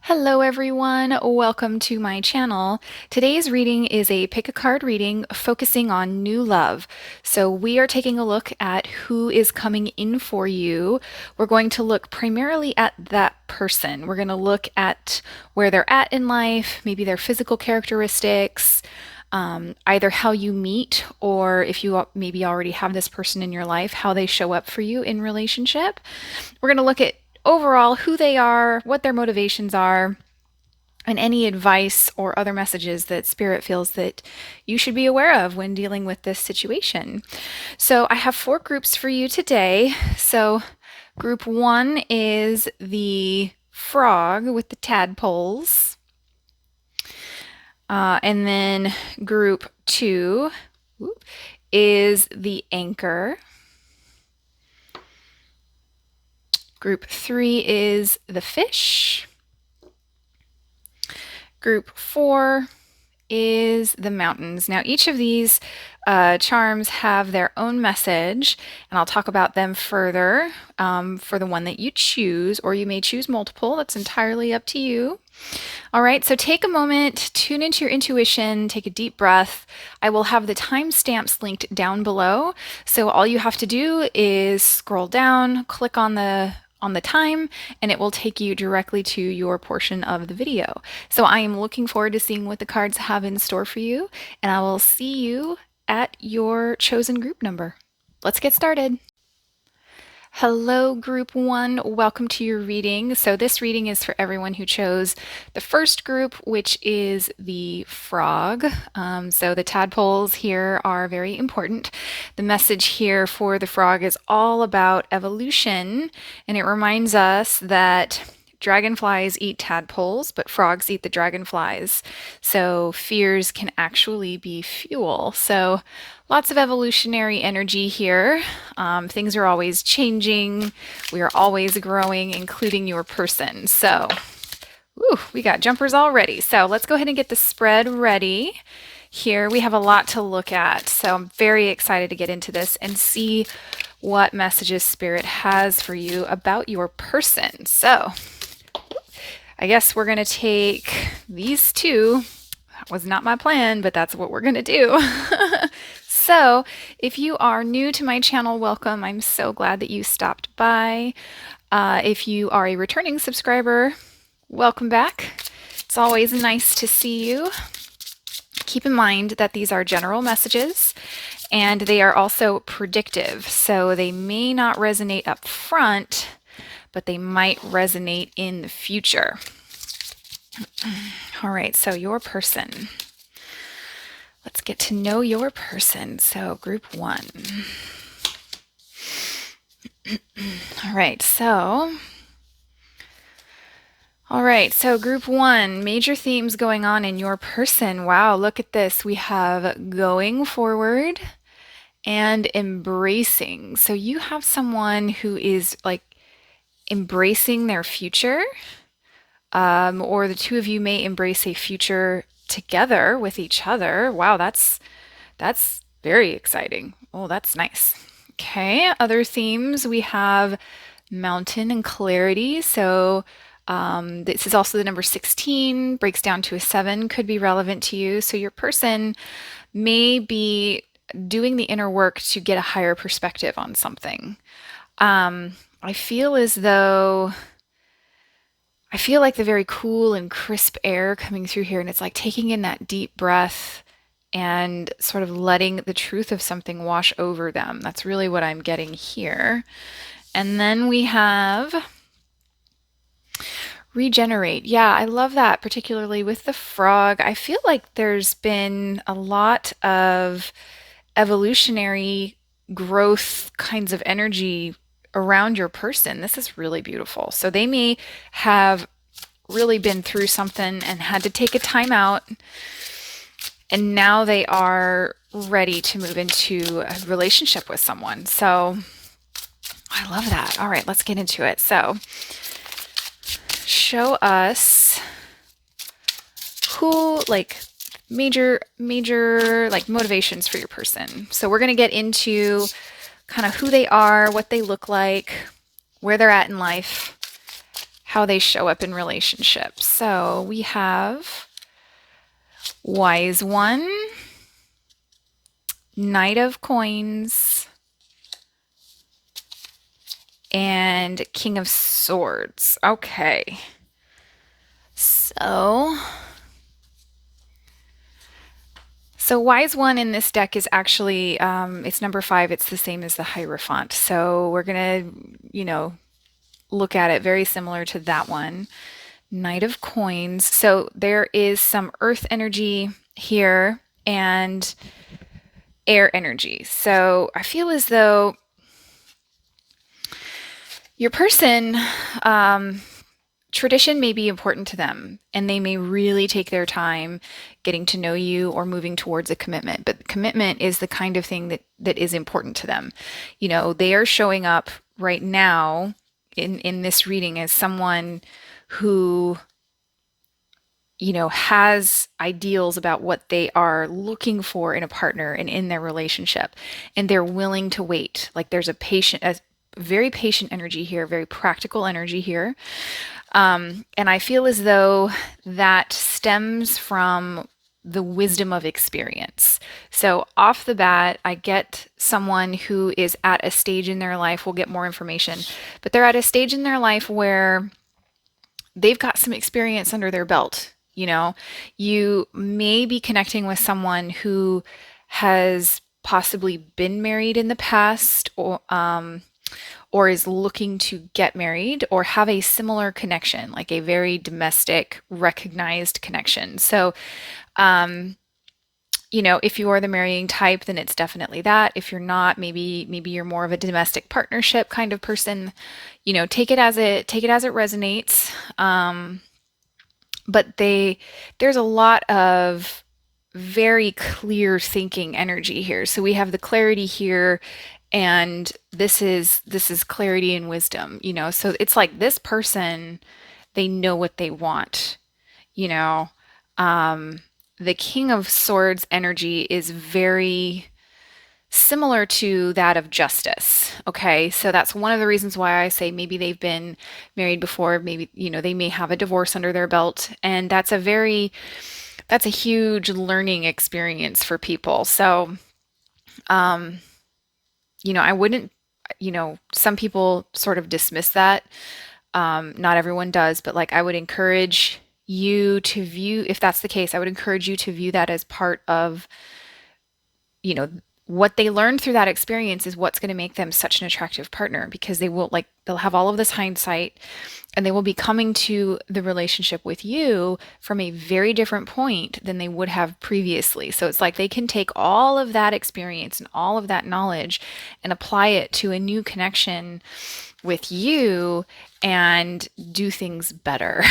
Hello everyone, welcome to my channel. Today's reading is a pick a card reading focusing on new love. So we are taking a look at who is coming in for you. We're going to look primarily at that person. We're going to look at where they're at in life, maybe their physical characteristics, either how you meet or if you maybe already have this person in your life, how they show up for you in relationship. We're going to look at overall who they are, what their motivations are, and any advice or other messages that Spirit feels that you should be aware of when dealing with this situation. So I have 4 groups for you today. So group 1 is the frog with the tadpoles. And then group 2 is the anchor. Group 3 is the fish. Group 4 is the mountains. Now, each of these charms have their own message, and I'll talk about them further for the one that you choose, or you may choose multiple. That's entirely up to you. All right, so take a moment, tune into your intuition, take a deep breath. I will have the timestamps linked down below, so all you have to do is scroll down, click on the time, and it will take you directly to your portion of the video. So I am looking forward to seeing what the cards have in store for you, and I will see you at your chosen group number. Let's get started. Hello, group 1. Welcome to your reading. So this reading is for everyone who chose the first group, which is the frog. So the tadpoles here are very important. The message here for the frog is all about evolution, and it reminds us that dragonflies eat tadpoles, but frogs eat the dragonflies. So fears can actually be fuel. So lots of evolutionary energy here. Things are always changing. We are always growing, including your person. So, we got jumpers already. So let's go ahead and get the spread ready. Here we have a lot to look at. So I'm very excited to get into this and see what messages Spirit has for you about your person. So I guess we're going to take these 2. That was not my plan, but that's what we're going to do. So if you are new to my channel, welcome. I'm so glad that you stopped by. If you are a returning subscriber, welcome back. It's always nice to see you. Keep in mind that these are general messages and they are also predictive. So they may not resonate up front, but they might resonate in the future. All right, so your person. Let's get to know your person. So group 1. All right, so group 1, major themes going on in your person. Wow, look at this. We have going forward and embracing. So you have someone who is like embracing their future, or the 2 of you may embrace a future together with each other. Wow, that's very exciting. Oh, that's nice. Okay, other themes, we have mountain and clarity. So this is also the number 16, breaks down to a 7, could be relevant to you. So your person may be doing the inner work to get a higher perspective on something. I feel like the very cool and crisp air coming through here, and it's like taking in that deep breath and sort of letting the truth of something wash over them. That's really what I'm getting here. And then we have regenerate. Yeah, I love that, particularly with the frog. I feel like there's been a lot of evolutionary growth kinds of energy around your person. This is really beautiful. So they may have really been through something and had to take a time out, and now they are ready to move into a relationship with someone. So I love that. All right, let's get into it. So show us who, like, major like motivations for your person. So we're going to get into kind of who they are, what they look like, where they're at in life, how they show up in relationships. So we have Wise One, Knight of Coins, and King of Swords. Okay. So Wise One in this deck is actually, it's number 5. It's the same as the Hierophant. So we're going to, look at it very similar to that one. Knight of Coins. So there is some earth energy here and air energy. So I feel as though your person, tradition may be important to them, and they may really take their time getting to know you or moving towards a commitment. But commitment is the kind of thing that is important to them. They are showing up right now in this reading as someone who has ideals about what they are looking for in a partner and in their relationship, and they're willing to wait. Like there's a very patient energy here, very practical energy here. And I feel as though that stems from the wisdom of experience. So off the bat, I get someone who is at a stage in their life, we'll get more information, but they're at a stage in their life where they've got some experience under their belt. You may be connecting with someone who has possibly been married in the past, or is looking to get married or have a similar connection, like a very domestic, recognized connection. So, if you are the marrying type, then it's definitely that. If you're not, maybe you're more of a domestic partnership kind of person. Take it as it resonates. But there's a lot of very clear thinking energy here. So we have the clarity here, and this is clarity and wisdom, so it's like this person, they know what they want. The King of Swords energy is very similar to that of Justice. Okay, so that's one of the reasons why I say maybe they've been married before, maybe they may have a divorce under their belt, and that's a huge learning experience for people. So I wouldn't, some people sort of dismiss that. Not everyone does, but like I would encourage you to view, if that's the case, I would encourage you to view that as part of, what they learned through that experience is what's going to make them such an attractive partner, because they'll have all of this hindsight, and they will be coming to the relationship with you from a very different point than they would have previously. So it's like they can take all of that experience and all of that knowledge and apply it to a new connection with you and do things better.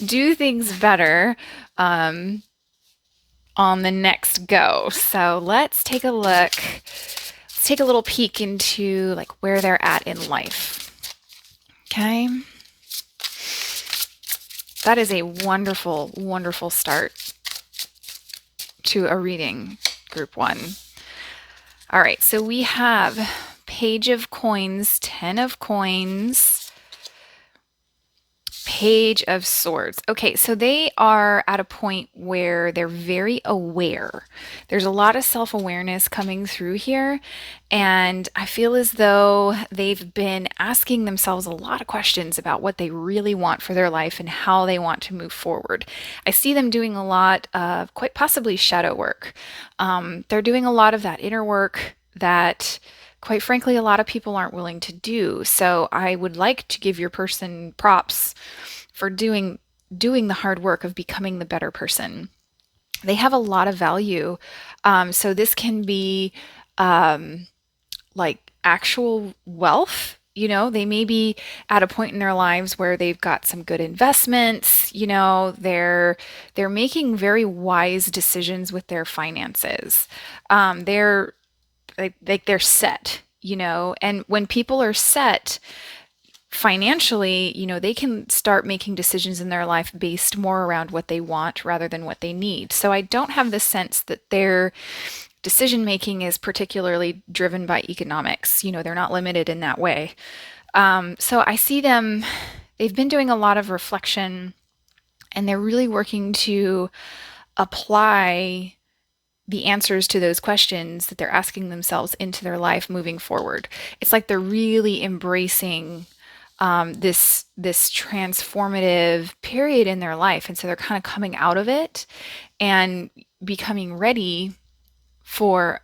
Do things better on the next go. So let's take a look. Let's take a little peek into like where they're at in life. Okay. That is a wonderful, wonderful start to a reading, group 1. All right, so we have Page of Coins, 10 of Coins, Page of Swords. Okay, so they are at a point where they're very aware. There's a lot of self-awareness coming through here, and I feel as though they've been asking themselves a lot of questions about what they really want for their life and how they want to move forward. I see them doing a lot of quite possibly shadow work. They're doing a lot of that inner work that, quite frankly, a lot of people aren't willing to do. So I would like to give your person props for doing the hard work of becoming the better person. They have a lot of value. So this can be like actual wealth. They may be at a point in their lives where they've got some good investments. They're making very wise decisions with their finances. They're set, and when people are set financially, they can start making decisions in their life based more around what they want rather than what they need. So I don't have the sense that their decision making is particularly driven by economics. They're not limited in that way. So I see them, they've been doing a lot of reflection and they're really working to apply the answers to those questions that they're asking themselves into their life moving forward. It's like they're really embracing this transformative period in their life, and so they're kind of coming out of it and becoming ready for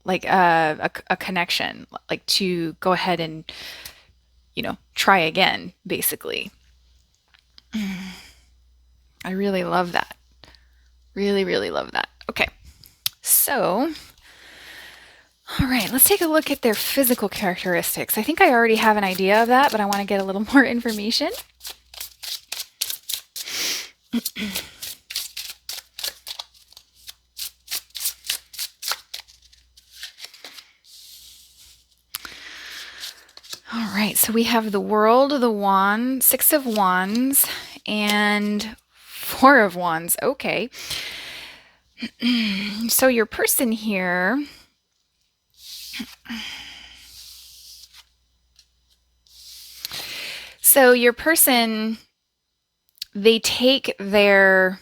like a connection, like to go ahead and try again, basically. I really love that. Really, really love that. Okay, so all right, let's take a look at their physical characteristics. I think I already have an idea of that, but I want to get a little more information. All right, so we have the World, the Wand, Six of Wands, and Four of Wands. Okay. So your person here, they take their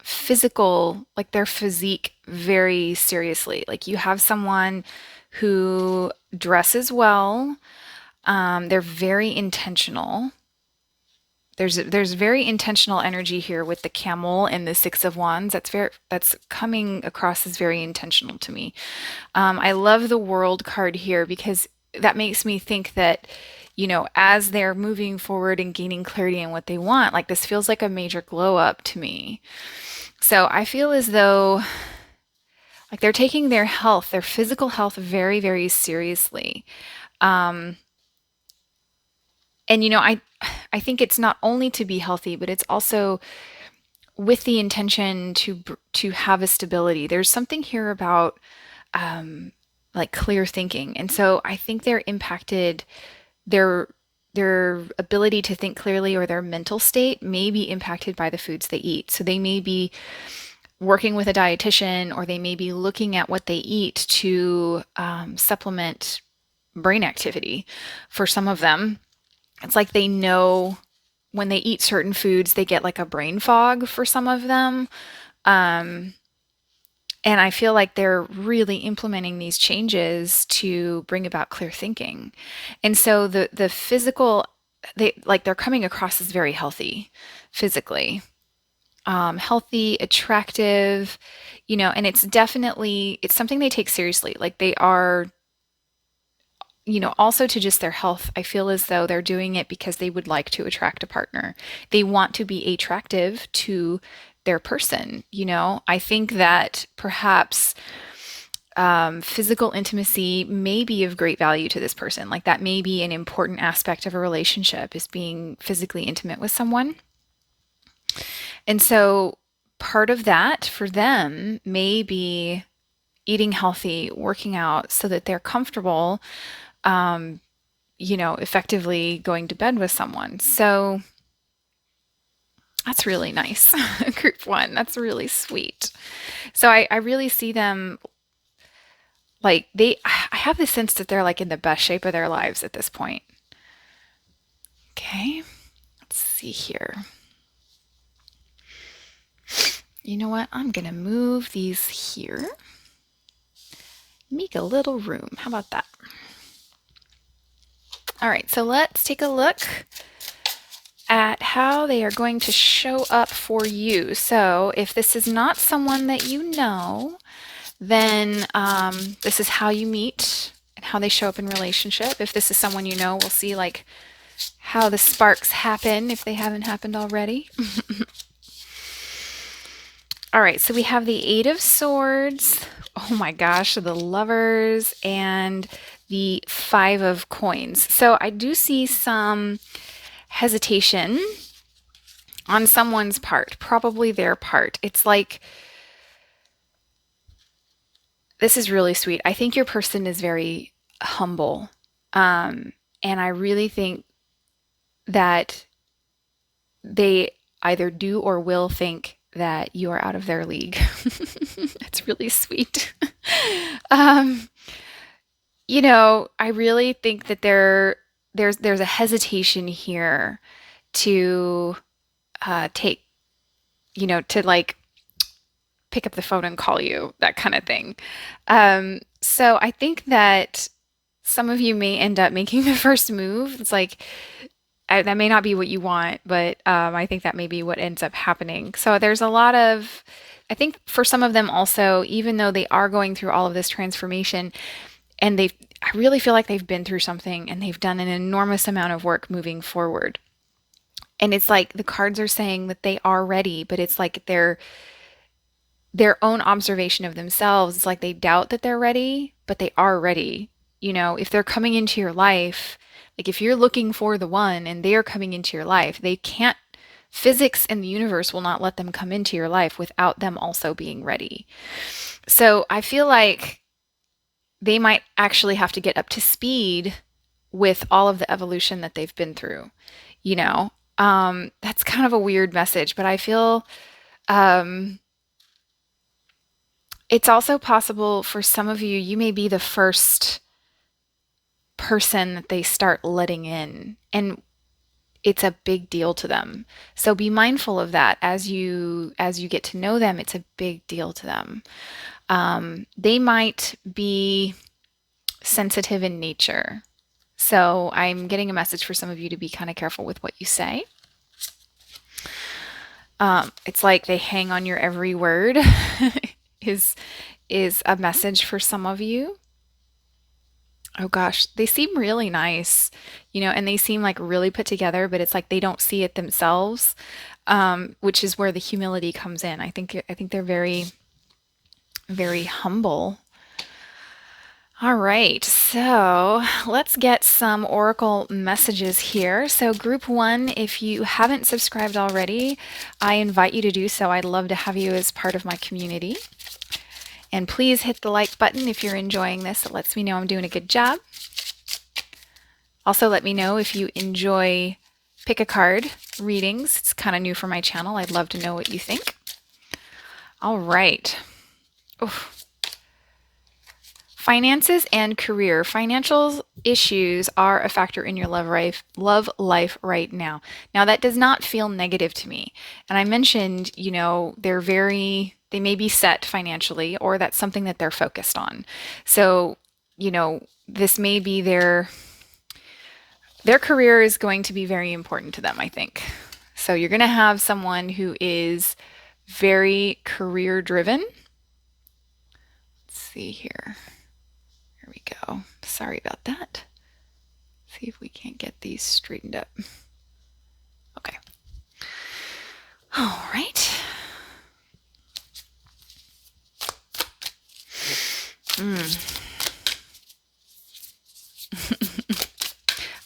physical, like their physique, very seriously. Like you have someone who dresses well. They're very intentional. There's very intentional energy here with the camel and the Six of Wands. That's coming across as very intentional to me. I love the World card here because that makes me think that, as they're moving forward and gaining clarity in what they want, like this feels like a major glow up to me. So I feel as though like they're taking their health, their physical health very, very seriously. Um, and I think it's not only to be healthy, but it's also with the intention to have a stability. There's something here about like clear thinking, and so I think they're impacted. Their ability to think clearly or their mental state may be impacted by the foods they eat. So they may be working with a dietitian, or they may be looking at what they eat to supplement brain activity. For some of them, it's like they know when they eat certain foods, they get like a brain fog for some of them. Um, and I feel like they're really implementing these changes to bring about clear thinking. And so the physical, they're coming across as very healthy physically. Healthy, attractive, and it's something they take seriously. Like they are, also to just their health. I feel as though they're doing it because they would like to attract a partner. They want to be attractive to their person. I think that perhaps physical intimacy may be of great value to this person. Like that may be an important aspect of a relationship, is being physically intimate with someone. And so part of that for them may be eating healthy, working out so that they're comfortable, effectively going to bed with someone. So that's really nice. Group one, that's really sweet. So I really see them like I have the sense that they're like in the best shape of their lives at this point. Okay, let's see here. You know what? I'm going to move these here. Make a little room. How about that? All right, so let's take a look at how they are going to show up for you. So if this is not someone that you know, then this is how you meet and how they show up in relationship. If this is someone you know, we'll see like how the sparks happen if they haven't happened already. All right, so we have the Eight of Swords. Oh my gosh, the Lovers and the Five of Coins. So I do see some hesitation on someone's part, probably their part. It's like, this is really sweet. I think your person is very humble. And I really think that they either do or will think that you are out of their league. It's really sweet. I really think that they're there's a hesitation here to take, to like pick up the phone and call you, that kind of thing. So I think that some of you may end up making the first move. It's like that may not be what you want, but I think that may be what ends up happening. So there's a lot of, I think for some of them also, even though they are going through all of this transformation, and I really feel like they've been through something and they've done an enormous amount of work moving forward. And it's like the cards are saying that they are ready, but it's like their own observation of themselves. It's like they doubt that they're ready, but they are ready. If they're coming into your life, like if you're looking for the one and they are coming into your life, they can't, physics and the universe will not let them come into your life without them also being ready. So I feel like they might actually have to get up to speed with all of the evolution that they've been through. That's kind of a weird message, but I feel um, it's also possible for some of you, you may be the first person that they start letting in, and it's a big deal to them. So be mindful of that as you get to know them. It's a big deal to them. They might be sensitive in nature. So I'm getting a message for some of you to be kind of careful with what you say. It's like they hang on your every word is a message for some of you. Oh gosh, they seem really nice, and they seem like really put together, but it's like they don't see it themselves, which is where the humility comes in. I think they're very, very humble. All right, so let's get some oracle messages here. So group one, if you haven't subscribed already, I invite you to do so. I'd love to have you as part of my community. And please hit the like button if you're enjoying this. It lets me know I'm doing a good job. Also, let me know if you enjoy pick a card readings. It's kind of new for my channel. I'd love to know what you think. All right. Oof. Finances and career. Financial issues are a factor in your love life right now. Now, that does not feel negative to me. And I mentioned, they may be set financially, or that's something that they're focused on. So, this may be their career is going to be very important to them, I think. So you're going to have someone who is very career driven. Let's see here. Here we go. Sorry about that. See if we can't get these straightened up. Okay. All right.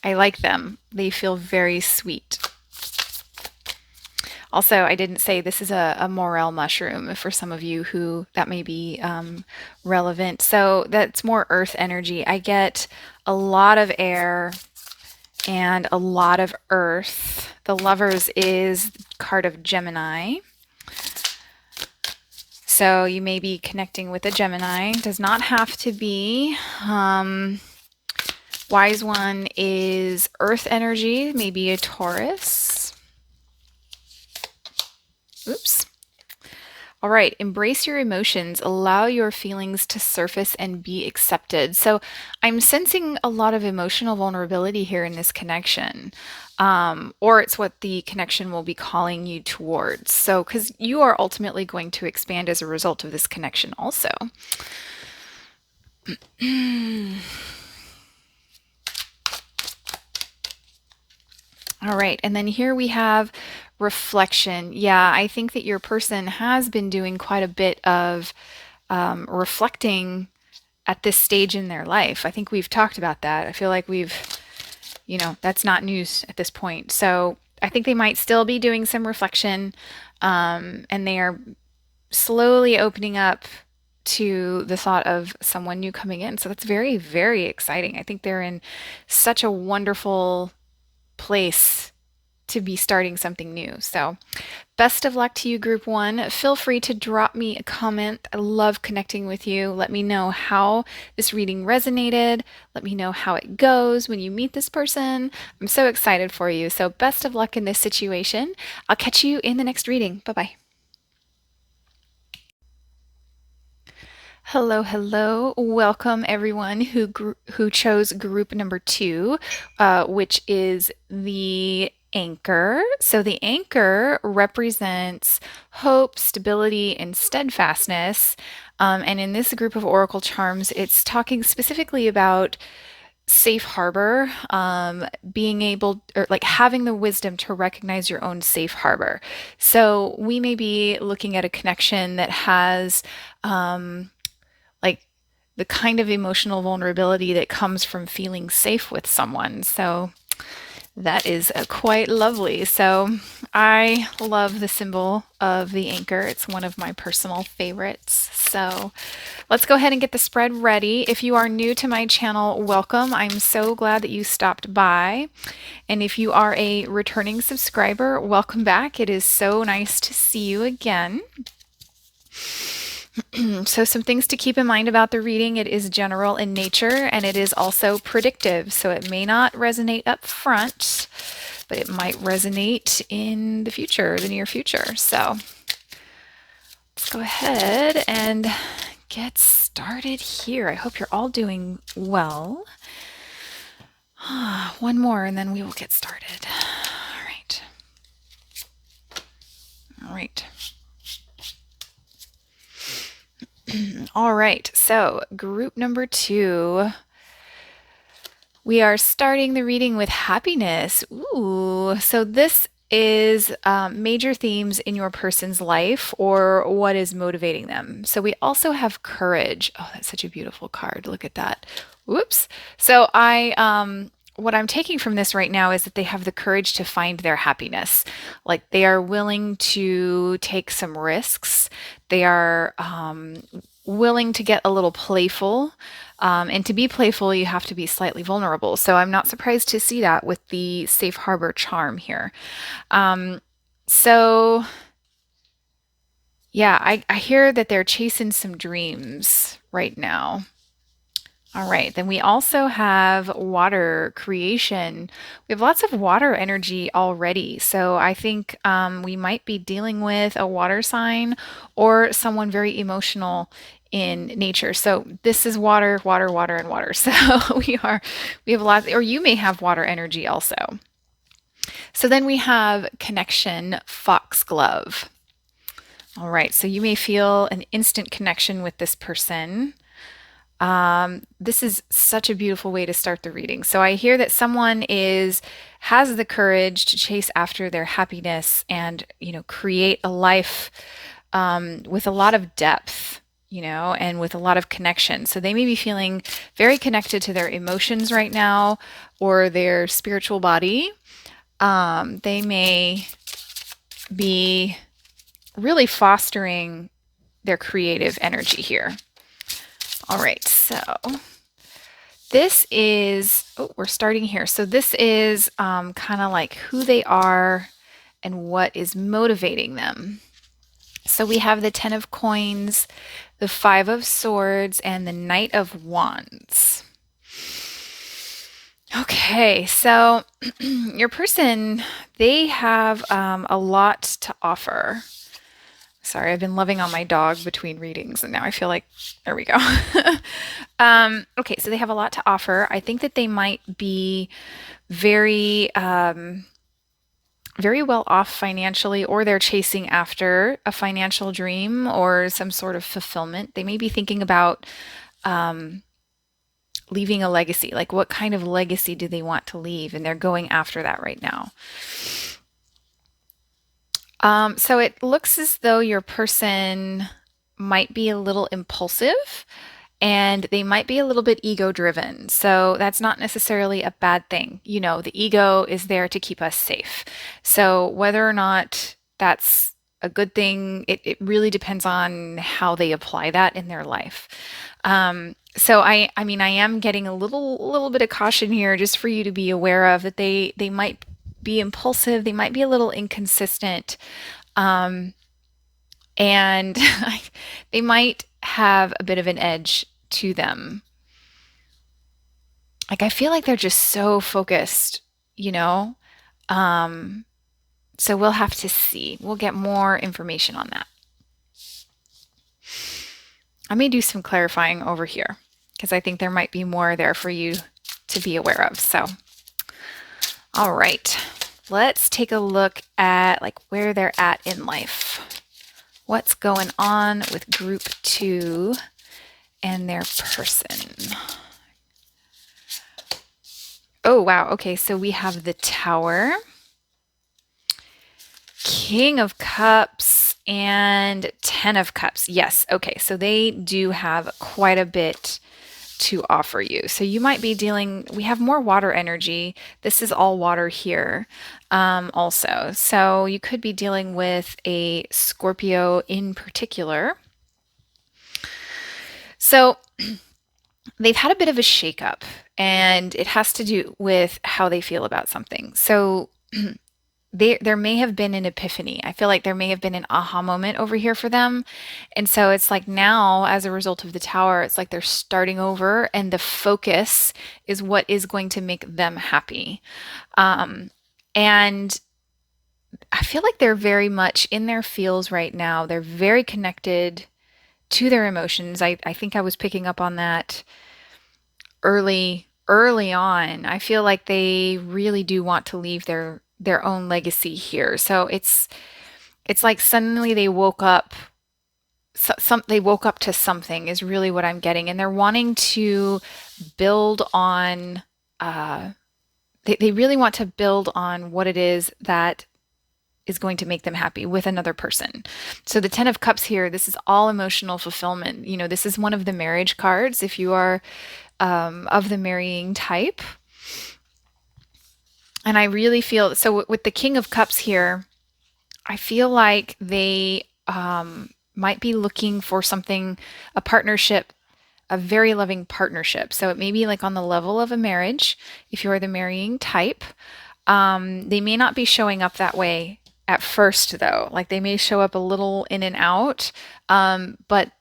I like them. They feel very sweet. Also, I didn't say this is a morel mushroom for some of you who that may be relevant. So that's more earth energy. I get a lot of air and a lot of earth. The Lovers is card of Gemini. So you may be connecting with a Gemini. Does not have to be. Wise One is earth energy, maybe a Taurus. Oops. All right, embrace your emotions, allow your feelings to surface and be accepted. So I'm sensing a lot of emotional vulnerability here in this connection, or it's what the connection will be calling you towards. So, because you are ultimately going to expand as a result of this connection also. All right, and then here we have reflection. Yeah, I think that your person has been doing quite a bit of reflecting at this stage in their life. I think we've talked about that. I feel like that's not news at this point. So I think they might still be doing some reflection, and they are slowly opening up to the thought of someone new coming in. So that's very, very exciting. I think they're in such a wonderful place to be starting something new. So Best of luck to you, Group 1. Feel free to drop me a comment. I love connecting with you. Let me know how this reading resonated. Let me know how it goes when you meet this person. I'm so excited for you. So, best of luck in this situation. I'll catch you in the next reading. Bye bye. Hello, hello. Welcome everyone who chose group number 2, which is the anchor. So the anchor represents hope, stability, and steadfastness. And in this group of oracle charms, it's talking specifically about safe harbor, being able, or like having the wisdom to recognize your own safe harbor. So we may be looking at a connection that has like the kind of emotional vulnerability that comes from feeling safe with someone. So that is quite lovely. So I love the symbol of the anchor. It's one of my personal favorites. So let's go ahead and get the spread ready. If you are new to my channel, welcome. I'm so glad that you stopped by. And if you are a returning subscriber, welcome back. It is so nice to see you again. So some things to keep in mind about the reading: it is general in nature and it is also predictive. So it may not resonate up front, but it might resonate in the future, the near future. So let's go ahead and get started here. I hope you're all doing well. One more and then we will get started. All right. All right. All right, so group number 2, we are starting the reading with happiness. Ooh, so this is major themes in your person's life or what is motivating them. So we also have courage. Oh, that's such a beautiful card. Look at that. Whoops. So what I'm taking from this right now is that they have the courage to find their happiness. Like they are willing to take some risks. They are willing to get a little playful. And to be playful, you have to be slightly vulnerable. So I'm not surprised to see that with the safe harbor charm here. So yeah, I hear that they're chasing some dreams right now. All right, then we also have water creation. We have lots of water energy already. So I think we might be dealing with a water sign or someone very emotional in nature. So this is water, water, water, and water. So we have a lot, or you may have water energy also. So then we have connection, foxglove. All right, so you may feel an instant connection with this person. This is such a beautiful way to start the reading. So I hear that someone has the courage to chase after their happiness and, create a life with a lot of depth, and with a lot of connection. So they may be feeling very connected to their emotions right now or their spiritual body. They may be really fostering their creative energy here. All right, so this is, we're starting here. So this is kind of like who they are and what is motivating them. So we have the 10 of coins, the 5 of swords, and the Knight of wands. Okay, so your person, they have a lot to offer. Sorry, I've been loving on my dog between readings, and now I feel like, there we go. Okay, so they have a lot to offer. I think that they might be very, very well off financially, or they're chasing after a financial dream or some sort of fulfillment. They may be thinking about leaving a legacy. Like, what kind of legacy do they want to leave? And they're going after that right now. So it looks as though your person might be a little impulsive and they might be a little bit ego driven. So that's not necessarily a bad thing. The ego is there to keep us safe. So whether or not that's a good thing, it really depends on how they apply that in their life. So I am getting a little bit of caution here just for you to be aware of that they might be impulsive, they might be a little inconsistent. And they might have a bit of an edge to them. Like I feel like they're just so focused, you know? Um, so we'll have to see. We'll get more information on that. I may do some clarifying over here because I think there might be more there for you to be aware of. So, all right, let's take a look at like where they're at in life. What's going on with group 2 and their person? Oh, wow. Okay, so we have the Tower, King of Cups, and Ten of Cups. Yes, okay, so they do have quite a bit to offer you. So you might be dealing, we have more water energy. This is all water here also. So you could be dealing with a Scorpio in particular. So they've had a bit of a shakeup, and it has to do with how they feel about something. So there may have been an epiphany. I feel like there may have been an aha moment over here for them. And so it's like now, as a result of the Tower, it's like they're starting over, and the focus is what is going to make them happy. And I feel like they're very much in their feels right now. They're very connected to their emotions. I think I was picking up on that early on. I feel like they really do want to leave their own legacy here. So it's like suddenly they woke up. They woke up to something is really what I'm getting, and they're wanting to build on. They really want to build on what it is that is going to make them happy with another person. So the Ten of Cups here, this is all emotional fulfillment. You know, this is one of the marriage cards if you are of the marrying type. And I really feel so with the King of Cups here, I feel like they might be looking for something, a partnership, a very loving partnership. So it may be like on the level of a marriage if you are the marrying type. They may not be showing up that way at first, though. Like they may show up a little in and out, but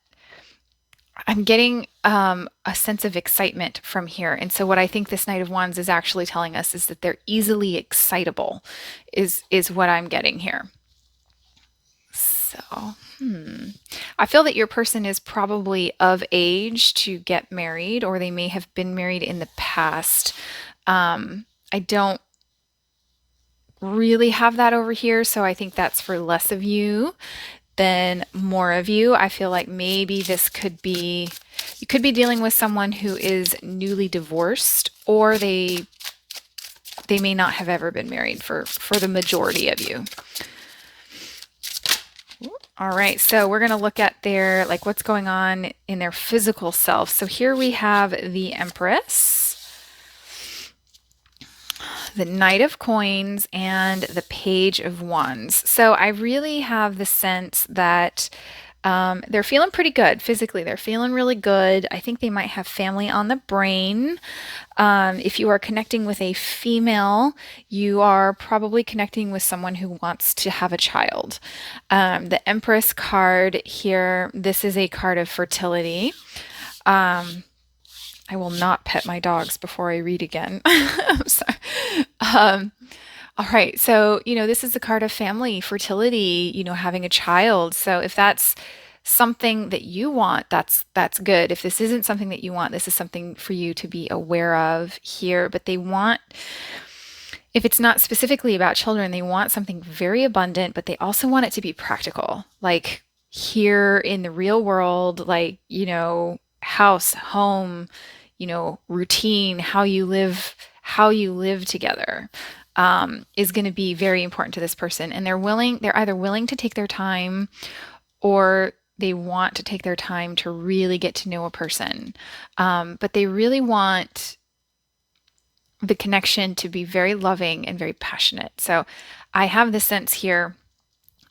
I'm getting a sense of excitement from here. And so what I think this Knight of Wands is actually telling us is that they're easily excitable is what I'm getting here. So, I feel that your person is probably of age to get married, or they may have been married in the past. I don't really have that over here, so I think that's for less of you than more of you. I feel like maybe this could be, you could be dealing with someone who is newly divorced, or they may not have ever been married for the majority of you. All right, so we're going to look at their, like what's going on in their physical self. So here we have the Empress, the Knight of Coins, and the Page of Wands. So I really have the sense that they're feeling pretty good physically. They're feeling really good. I think they might have family on the brain. If you are connecting with a female, you are probably connecting with someone who wants to have a child. The Empress card here, this is a card of fertility. I will not pet my dogs before I read again. I'm sorry. All right. So, this is a card of family, fertility, having a child. So if that's something that you want, that's good. If this isn't something that you want, this is something for you to be aware of here. But they want, if it's not specifically about children, they want something very abundant, but they also want it to be practical. Like here in the real world, like, house, home, routine, how you live together is going to be very important to this person. And they're either willing to take their time, or they want to take their time to really get to know a person. But they really want the connection to be very loving and very passionate. So I have the sense here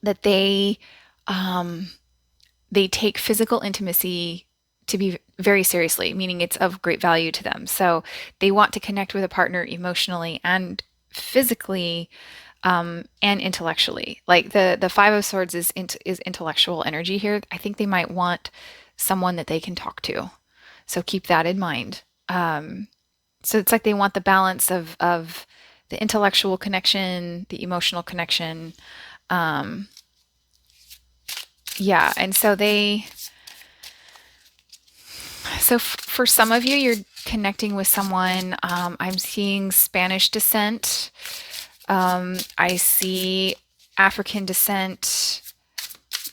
that they take physical intimacy to be very seriously, meaning it's of great value to them. So they want to connect with a partner emotionally and physically and intellectually. Like the Five of Swords is intellectual energy here. I think they might want someone that they can talk to. So keep that in mind. So it's like they want the balance of the intellectual connection, the emotional connection. Um, yeah, and for some of you, you're connecting with someone. I'm seeing Spanish descent. I see African descent,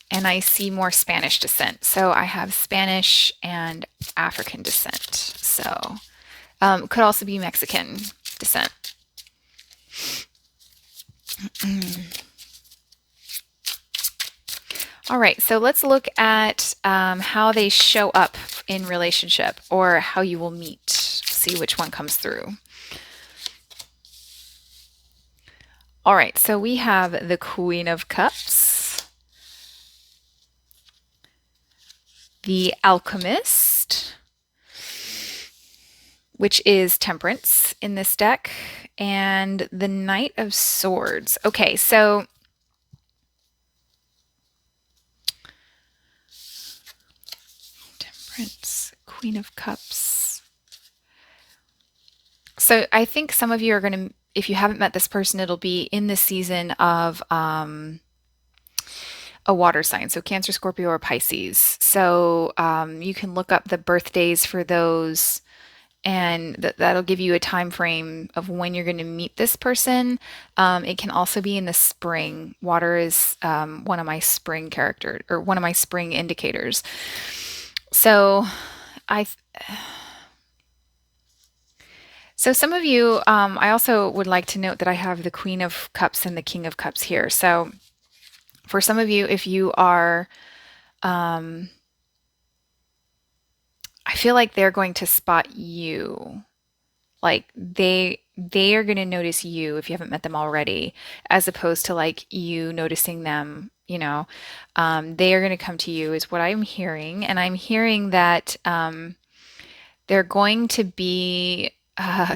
and I see more Spanish descent. So I have Spanish and African descent. So could also be Mexican descent. All right, so let's look at how they show up in relationship or how you will meet. See which one comes through. All right, so we have the Queen of Cups, the Alchemist, which is Temperance in this deck, and the Knight of Swords. Okay, so Temperance, Queen of Cups. So I think some of you are going to, if you haven't met this person, it'll be in the season of a water sign, so Cancer, Scorpio, or Pisces. So you can look up the birthdays for those, and that'll give you a time frame of when you're going to meet this person. It can also be in the spring. Water is one of my spring character or one of my spring indicators. So I. So some of you, I also would like to note that I have the Queen of Cups and the King of Cups here. So for some of you, if you are, I feel like they're going to spot you. Like they are going to notice you if you haven't met them already, as opposed to like you noticing them, you know. They are going to come to you is what I'm hearing. And I'm hearing that they're going to be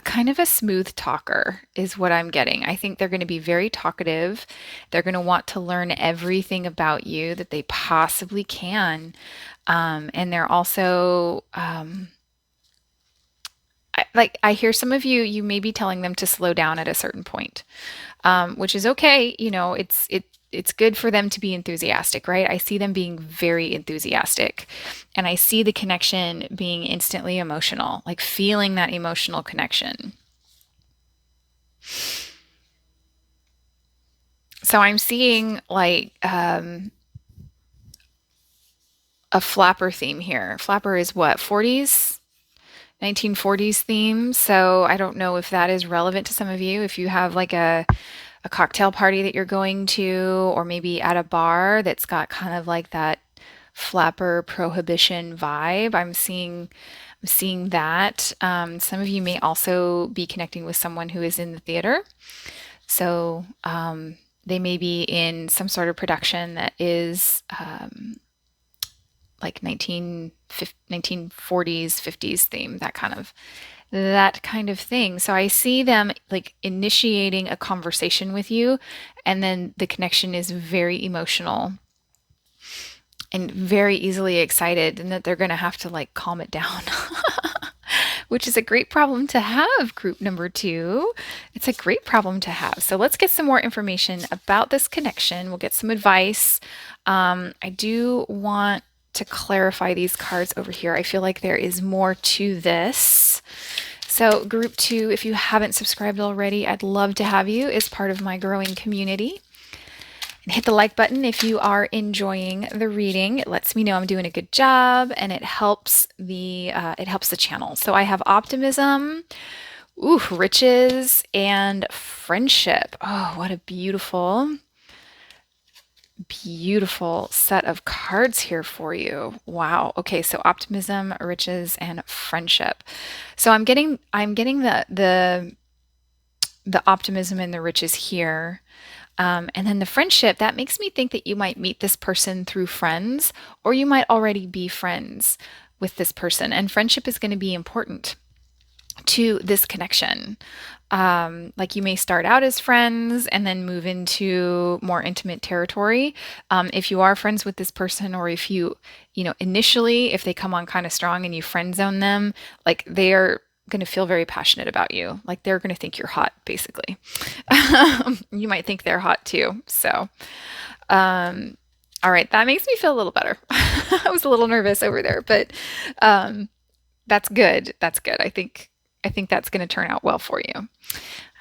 kind of a smooth talker, is what I'm getting. I think they're going to be very talkative. They're going to want to learn everything about you that they possibly can. And they're also, I hear some of you, you may be telling them to slow down at a certain point, which is okay. You know, it's good for them to be enthusiastic, right? I see them being very enthusiastic, and I see the connection being instantly emotional, like feeling that emotional connection. So I'm seeing like a flapper theme here. Flapper is what, 40s? 1940s theme. So I don't know if that is relevant to some of you. If you have like a cocktail party that you're going to, or maybe at a bar that's got kind of like that flapper prohibition vibe. I'm seeing that. Some of you may also be connecting with someone who is in the theater. So they may be in some sort of production that is like 1940s, 50s theme, that kind of thing. So I see them like initiating a conversation with you, and then the connection is very emotional and very easily excited, and that they're going to have to like calm it down. Which is a great problem to have, group number 2. It's a great problem to have. So let's get some more information about this connection. We'll get some advice. I do want to clarify these cards over here. I feel like there is more to this. So group 2, if you haven't subscribed already, I'd love to have you as part of my growing community. And hit the like button if you are enjoying the reading. It lets me know I'm doing a good job, and it helps the channel. So I have optimism, riches, and friendship. Oh, what a beautiful set of cards here for you. Wow. Okay, so optimism, riches, and friendship. So I'm getting the optimism and the riches here. And then the friendship, that makes me think that you might meet this person through friends, or you might already be friends with this person. And friendship is going to be important. to this connection. Like you may start out as friends and then move into more intimate territory. If you are friends with this person, or if initially, if they come on kind of strong and you friend zone them, like they are going to feel very passionate about you. Like they're going to think you're hot, basically. You might think they're hot too. So, um, all right, that makes me feel a little better. I was a little nervous over there, but um, that's good. That's good. I think that's going to turn out well for you.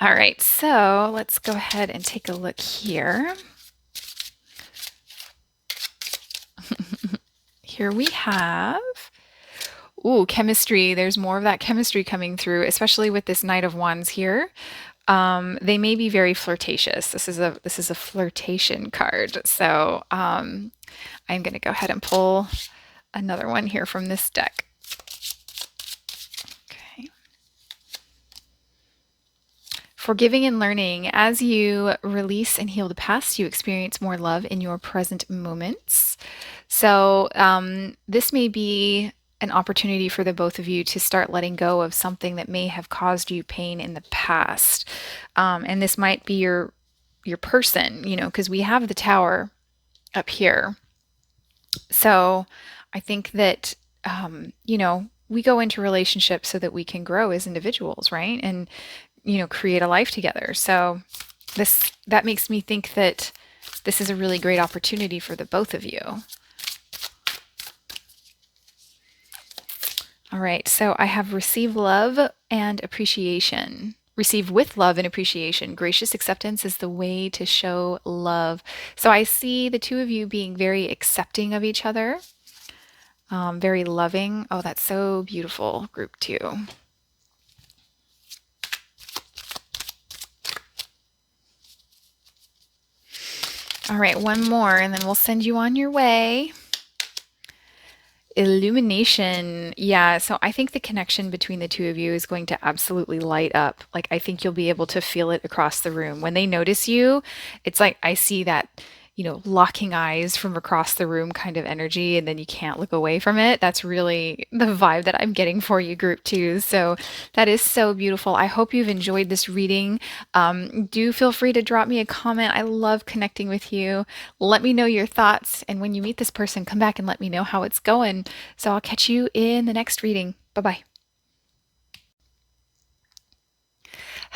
All right, so let's go ahead and take a look here. Here we have, ooh, chemistry. There's more of that chemistry coming through, especially with this Knight of Wands here. They may be very flirtatious. This is a flirtation card. So I'm going to go ahead and pull another one here from this deck. Okay. Forgiving and learning. As you release and heal the past, you experience more love in your present moments. So this may be an opportunity for the both of you to start letting go of something that may have caused you pain in the past. And this might be your person, because we have the Tower up here. So I think that, we go into relationships so that we can grow as individuals, right? And, create a life together. So that makes me think that this is a really great opportunity for the both of you. All right, so I have receive love and appreciation. Receive with love and appreciation. Gracious acceptance is the way to show love. So I see the two of you being very accepting of each other, very loving. Oh, that's so beautiful, group 2. All right, one more, and then we'll send you on your way. Illumination. Yeah, so I think the connection between the two of you is going to absolutely light up. Like, I think you'll be able to feel it across the room. When they notice you, it's like I see that, locking eyes from across the room kind of energy, and then you can't look away from it. That's really the vibe that I'm getting for you, group 2. So that is so beautiful. I hope you've enjoyed this reading. Do feel free to drop me a comment. I love connecting with you. Let me know your thoughts. And when you meet this person, come back and let me know how it's going. So I'll catch you in the next reading. Bye-bye.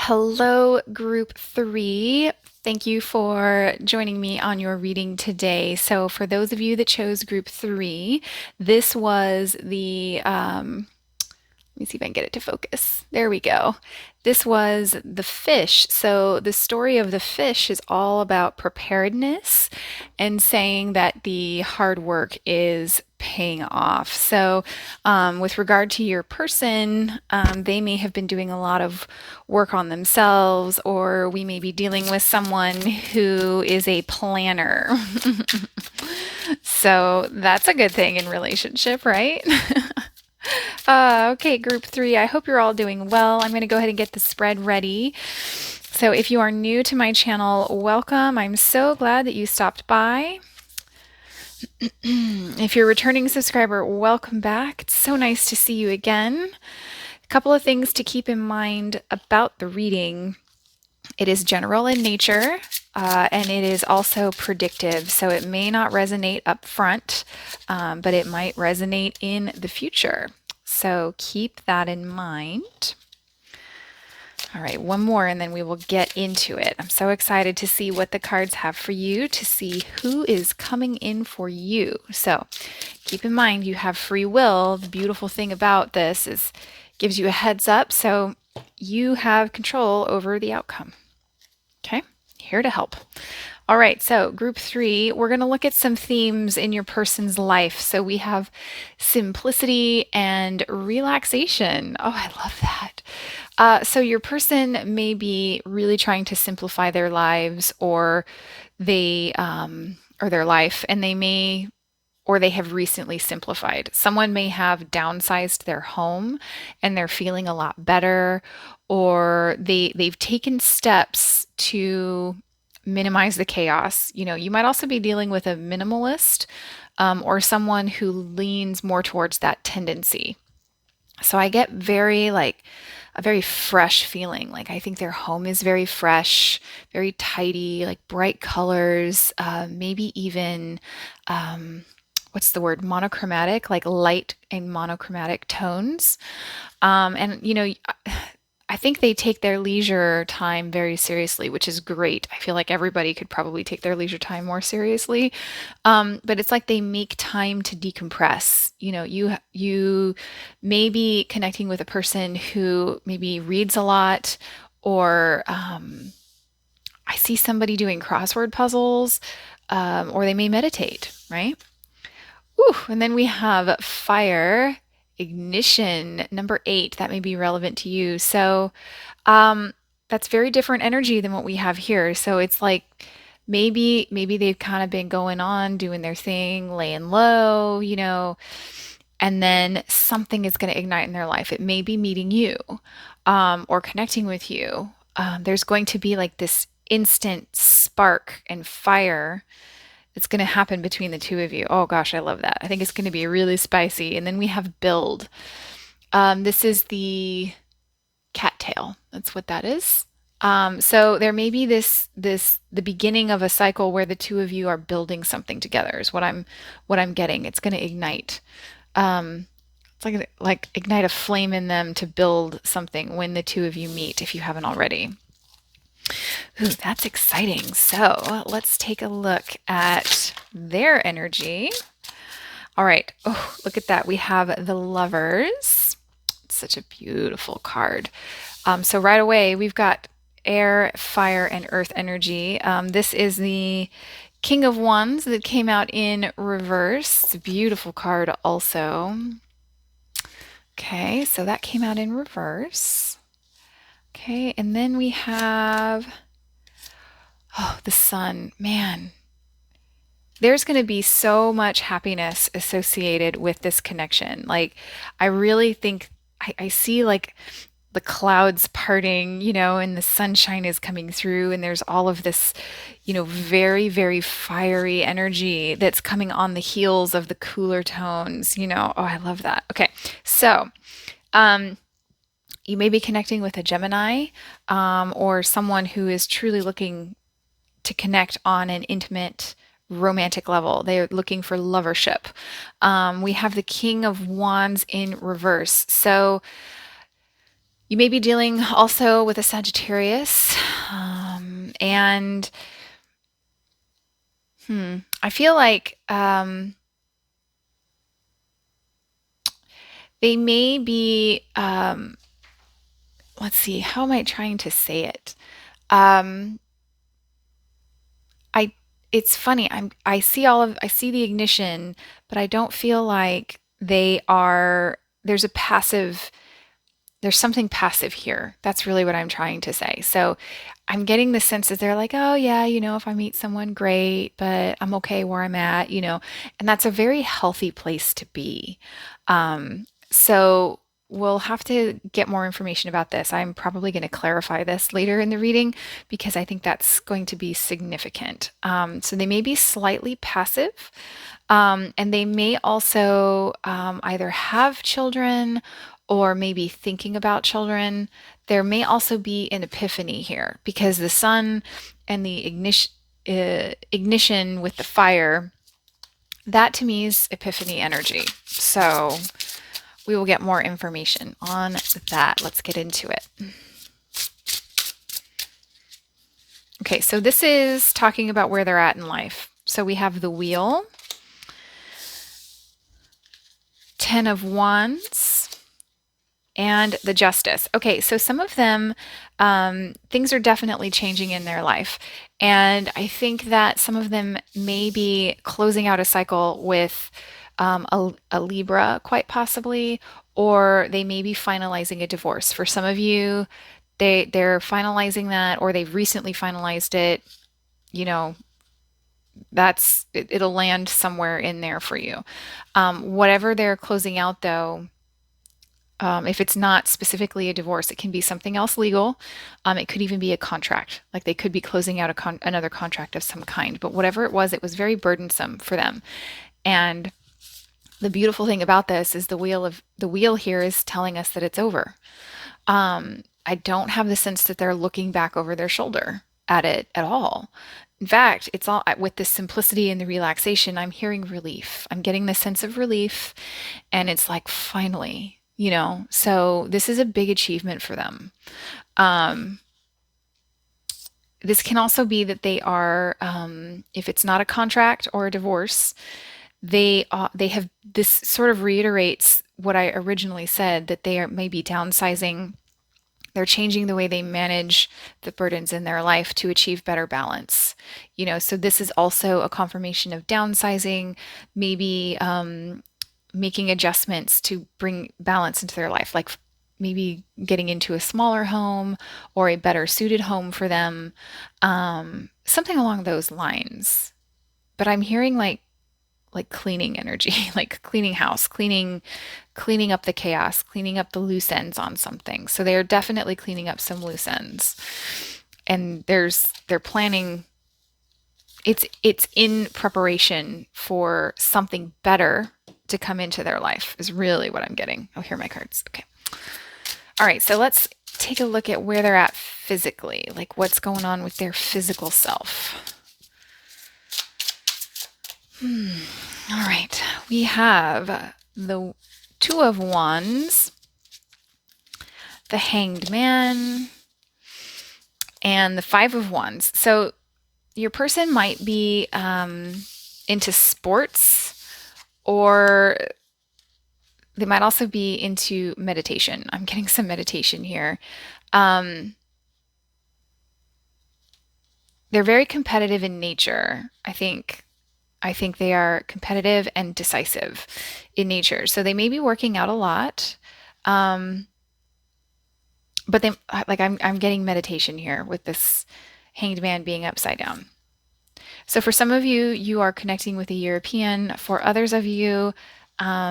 Hello, group 3. Thank you for joining me on your reading today. So for those of you that chose group 3, this was the, let me see if I can get it to focus. There we go. This was the fish. So the story of the fish is all about preparedness and saying that the hard work is paying off. So with regard to your person, they may have been doing a lot of work on themselves, or we may be dealing with someone who is a planner. So that's a good thing in relationship, right? Okay, group 3, I hope you're all doing well. I'm going to go ahead and get the spread ready. So if you are new to my channel, welcome. I'm so glad that you stopped by. If you're a returning subscriber, welcome back. It's so nice to see you again. A couple of things to keep in mind about the reading. It is general in nature, and it is also predictive. So it may not resonate up front, but it might resonate in the future. So keep that in mind. All right, one more and then we will get into it. I'm so excited to see what the cards have for you, to see who is coming in for you. So keep in mind you have free will. The beautiful thing about this is it gives you a heads up, so you have control over the outcome. Okay, here to help. All right, so group 3, we're going to look at some themes in your person's life. So we have simplicity and relaxation. Oh, I love that. So your person may be really trying to simplify their lives, or or their life, and they have recently simplified. Someone may have downsized their home and they're feeling a lot better, or they've taken steps to minimize the chaos. You might also be dealing with a minimalist, or someone who leans more towards that tendency. So I get very a very fresh feeling. Like I think their home is very fresh, very tidy, like bright colors, maybe even what's the word? Monochromatic, like light and monochromatic tones. And I think they take their leisure time very seriously, which is great. I feel like everybody could probably take their leisure time more seriously. But it's like they make time to decompress. You may be connecting with a person who maybe reads a lot, or I see somebody doing crossword puzzles, or they may meditate, right? Ooh, and then we have fire, ignition, number 8. That may be relevant to you. So um, that's very different energy than what we have here. So it's like maybe they've kind of been going on, doing their thing, laying low, and then something is going to ignite in their life. It may be meeting you, or connecting with you. There's going to be like this instant spark and fire that's going to happen between the two of you. Oh gosh, I love that. I think it's going to be really spicy. And then we have build. This is the cattail. That's what that is. So there may be the beginning of a cycle where the two of you are building something together. Is what I'm getting. It's going to ignite. It's like ignite a flame in them to build something when the two of you meet, if you haven't already. Ooh, that's exciting. So let's take a look at their energy. All right. Oh, look at that. We have the Lovers. It's such a beautiful card. So right away, we've got air, fire, and earth energy. This is the King of Wands that came out in reverse. It's a beautiful card also. Okay, so that came out in reverse. Okay, and then we have, the Sun. Man, there's going to be so much happiness associated with this connection. Like, I really think I see like the clouds parting, and the sunshine is coming through, and there's all of this, very, very fiery energy that's coming on the heels of the cooler tones. Oh, I love that. Okay, so you may be connecting with a Gemini, or someone who is truly looking to connect on an intimate, romantic level. They're looking for lovership. We have the King of Wands in reverse. So you may be dealing also with a Sagittarius. And I feel like they may be, let's see, how am I trying to say it? It's funny. I see the ignition, but I don't feel like there's something passive here. That's really what I'm trying to say. So I'm getting the sense that they're like, oh yeah, if I meet someone, great, but I'm okay where I'm at, and that's a very healthy place to be. So we'll have to get more information about this. I'm probably going to clarify this later in the reading because I think that's going to be significant. So they may be slightly passive, and they may also either have children or maybe thinking about children. There may also be an epiphany here because the sun and the ignition with the fire, that to me is epiphany energy. So we will get more information on that. Let's get into it. Okay, so this is talking about where they're at in life. So we have the Wheel, 10 of Wands, and the Justice. Okay, so some of them, things are definitely changing in their life. And I think that some of them may be closing out a cycle with a Libra, quite possibly, or they may be finalizing a divorce. For some of you, they're finalizing that, or they've recently finalized it. It'll land somewhere in there for you. Whatever they're closing out, though, if it's not specifically a divorce, it can be something else legal. It could even be a contract. Like they could be closing out another contract of some kind. But whatever it was very burdensome for them. And the beautiful thing about this is the wheel here is telling us that it's over. I don't have the sense that they're looking back over their shoulder at it at all. In fact, it's all with the simplicity and the relaxation, I'm hearing relief. I'm getting the sense of relief, and it's like, finally, So this is a big achievement for them. Um, this can also be that they are, if it's not a contract or a divorce, they have, this sort of reiterates what I originally said, that they are maybe downsizing. They're changing the way they manage the burdens in their life to achieve better balance. So this is also a confirmation of downsizing, maybe making adjustments to bring balance into their life, like maybe getting into a smaller home or a better suited home for them, something along those lines. But I'm hearing like cleaning energy, like cleaning house, cleaning up the chaos, cleaning up the loose ends on something. So they are definitely cleaning up some loose ends. And they're planning, it's in preparation for something better to come into their life, is really what I'm getting. Oh, here are my cards. Okay. All right, so let's take a look at where they're at physically, like what's going on with their physical self. All right, we have the Two of Wands, the Hanged Man, and the Five of Wands. So your person might be into sports, or they might also be into meditation. I'm getting some meditation here. They're very competitive in nature, I think. I think they are competitive and decisive in nature. So they may be working out a lot. But they, like, I'm getting meditation here with this Hanged Man being upside down. So for some of you, you are connecting with a European. For others of you,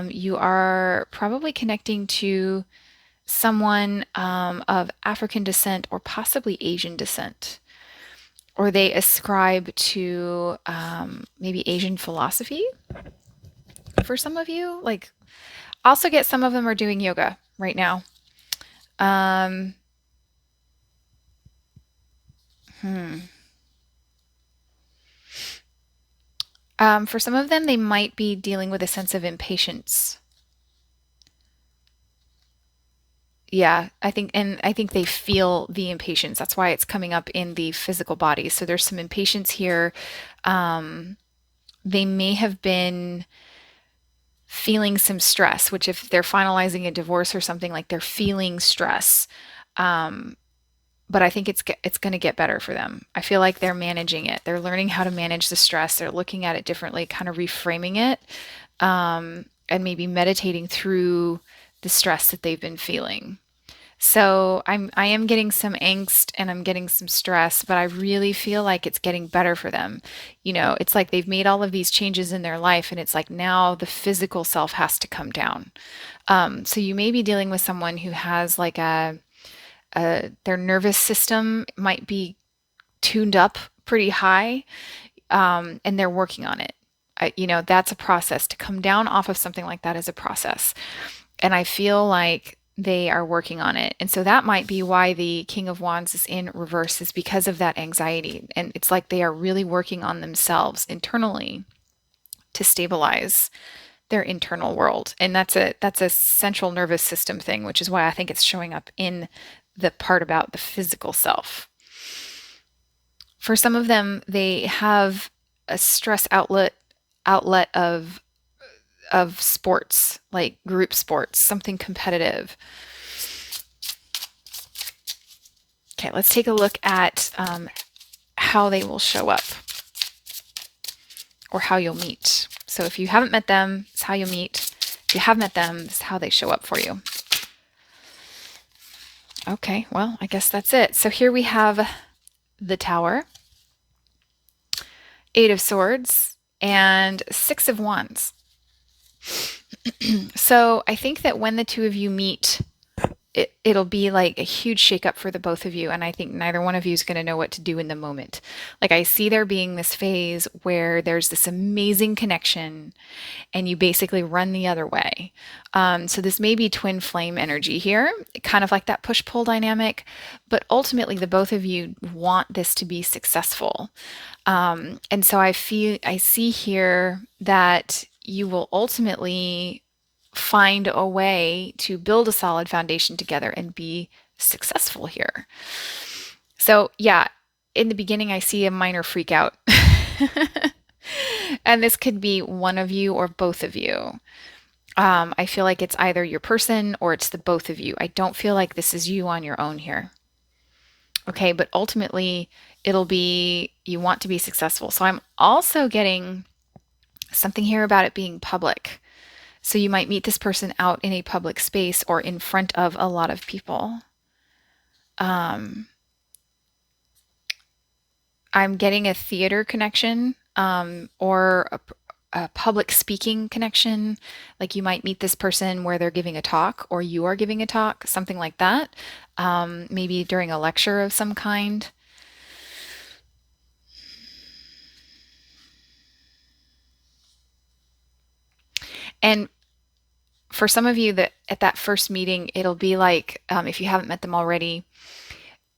you are probably connecting to someone of African descent or possibly Asian descent. Or they ascribe to maybe Asian philosophy for some of you. Like, also get some of them are doing yoga right now. For some of them, they might be dealing with a sense of impatience. Yeah, I think they feel the impatience. That's why it's coming up in the physical body. So there's some impatience here. They may have been feeling some stress, which if they're finalizing a divorce or something, like they're feeling stress. But I think it's going to get better for them. I feel like they're managing it. They're learning how to manage the stress. They're looking at it differently, kind of reframing it, and maybe meditating through the stress that they've been feeling. So I am getting some angst and I'm getting some stress, but I really feel like it's getting better for them. It's like they've made all of these changes in their life, and it's like now the physical self has to come down. So you may be dealing with someone who has like their nervous system might be tuned up pretty high, and they're working on it. That's a process. To come down off of something like that is a process. And I feel like they are working on it. And so that might be why the King of Wands is in reverse, is because of that anxiety. And it's like they are really working on themselves internally to stabilize their internal world. And that's a central nervous system thing, which is why I think it's showing up in the part about the physical self. For some of them, they have a stress outlet of sports, like group sports, something competitive. Okay, let's take a look at how they will show up, or how you'll meet. So if you haven't met them, it's how you'll meet. If you have met them, it's how they show up for you. Okay, well, I guess that's it. So here we have the Tower, Eight of Swords, and Six of Wands. So I think that when the two of you meet, it'll be like a huge shakeup for the both of you, and I think neither one of you is going to know what to do in the moment. Like I see there being this phase where there's this amazing connection, and you basically run the other way. So this may be twin flame energy here, kind of like that push-pull dynamic, but ultimately the both of you want this to be successful. And so I see here that you will ultimately find a way to build a solid foundation together and be successful here. So, yeah, in the beginning, I see a minor freak out. And this could be one of you or both of you. I feel like it's either your person or it's the both of you. I don't feel like this is you on your own here. Okay, but ultimately, it'll be you want to be successful. So, I'm also getting something here about it being public. So you might meet this person out in a public space or in front of a lot of people. I'm getting a theater connection, or a public speaking connection. Like you might meet this person where they're giving a talk or you are giving a talk, something like that. Maybe during a lecture of some kind. And for some of you that at that first meeting, it'll be like, if you haven't met them already,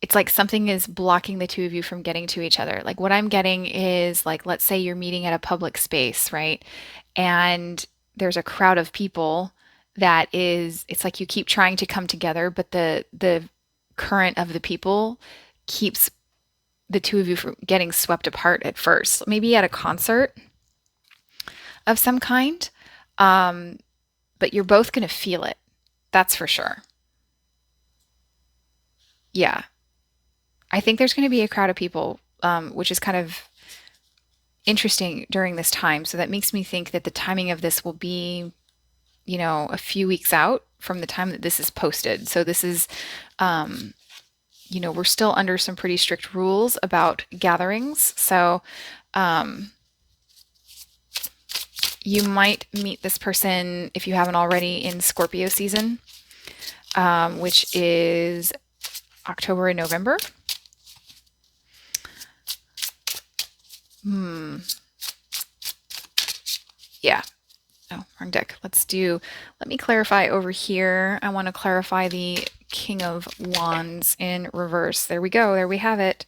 it's like something is blocking the two of you from getting to each other. Like what I'm getting is like, let's say you're meeting at a public space, right? And there's a crowd of people that is, it's like you keep trying to come together, but the current of the people keeps the two of you from getting swept apart at first. Maybe at a concert of some kind, but you're both going to feel it. That's for sure. Yeah. I think there's going to be a crowd of people, which is kind of interesting during this time. So that makes me think that the timing of this will be, a few weeks out from the time that this is posted. So this is, we're still under some pretty strict rules about gatherings. So you might meet this person, if you haven't already, in Scorpio season, which is October and November. Yeah. Oh, wrong deck. Let me clarify over here. I want to clarify the King of Wands in reverse. There we go. There we have it.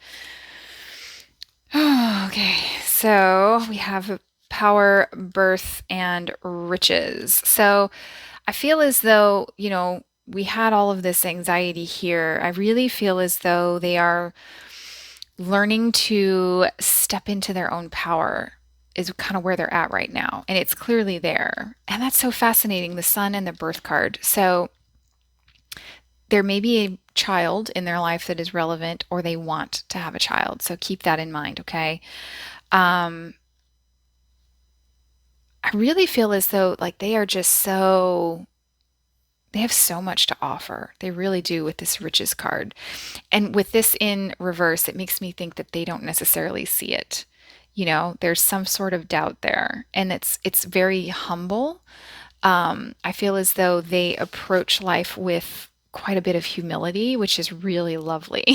Okay. So we have power, birth, and riches. So I feel as though, we had all of this anxiety here. I really feel as though they are learning to step into their own power is kind of where they're at right now. And it's clearly there. And that's so fascinating, the sun and the birth card. So there may be a child in their life that is relevant, or they want to have a child. So keep that in mind, okay? I really feel as though like they are just they have so much to offer. They really do with this riches card. And with this in reverse, it makes me think that they don't necessarily see it. There's some sort of doubt there. And it's very humble. I feel as though they approach life with quite a bit of humility, which is really lovely.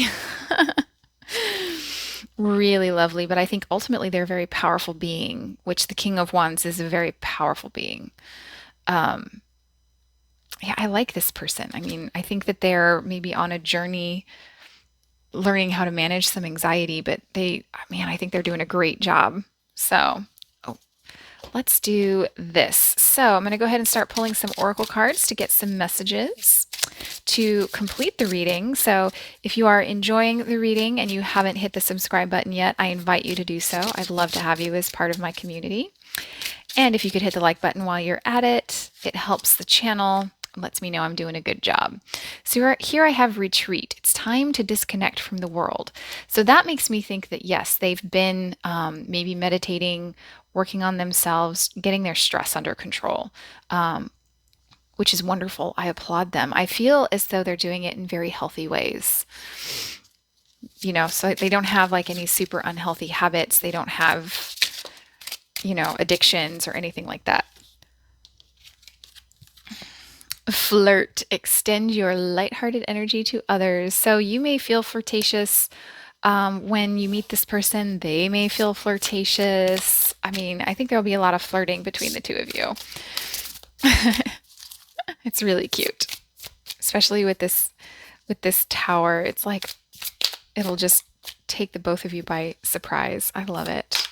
Really lovely. But I think ultimately they're a very powerful being, which the King of Wands is a very powerful being. Yeah, I like this person. I mean, I think that they're maybe on a journey learning how to manage some anxiety, but I think they're doing a great job. So, let's do this. So, I'm going to go ahead and start pulling some oracle cards to get some messages to complete the reading. So, if you are enjoying the reading and you haven't hit the subscribe button yet, I invite you to do so. I'd love to have you as part of my community. And if you could hit the like button while you're at it, it helps the channel. Lets me know I'm doing a good job. So here I have retreat. It's time to disconnect from the world. So that makes me think that yes, they've been maybe meditating, working on themselves, getting their stress under control, which is wonderful. I applaud them. I feel as though they're doing it in very healthy ways. So they don't have like any super unhealthy habits. They don't have, addictions or anything like that. Flirt, extend your lighthearted energy to others. So you may feel flirtatious when you meet this person. They may feel flirtatious. I mean, I think there'll be a lot of flirting between the two of you. It's really cute, especially with this tower. It's like it'll just take the both of you by surprise. I love it.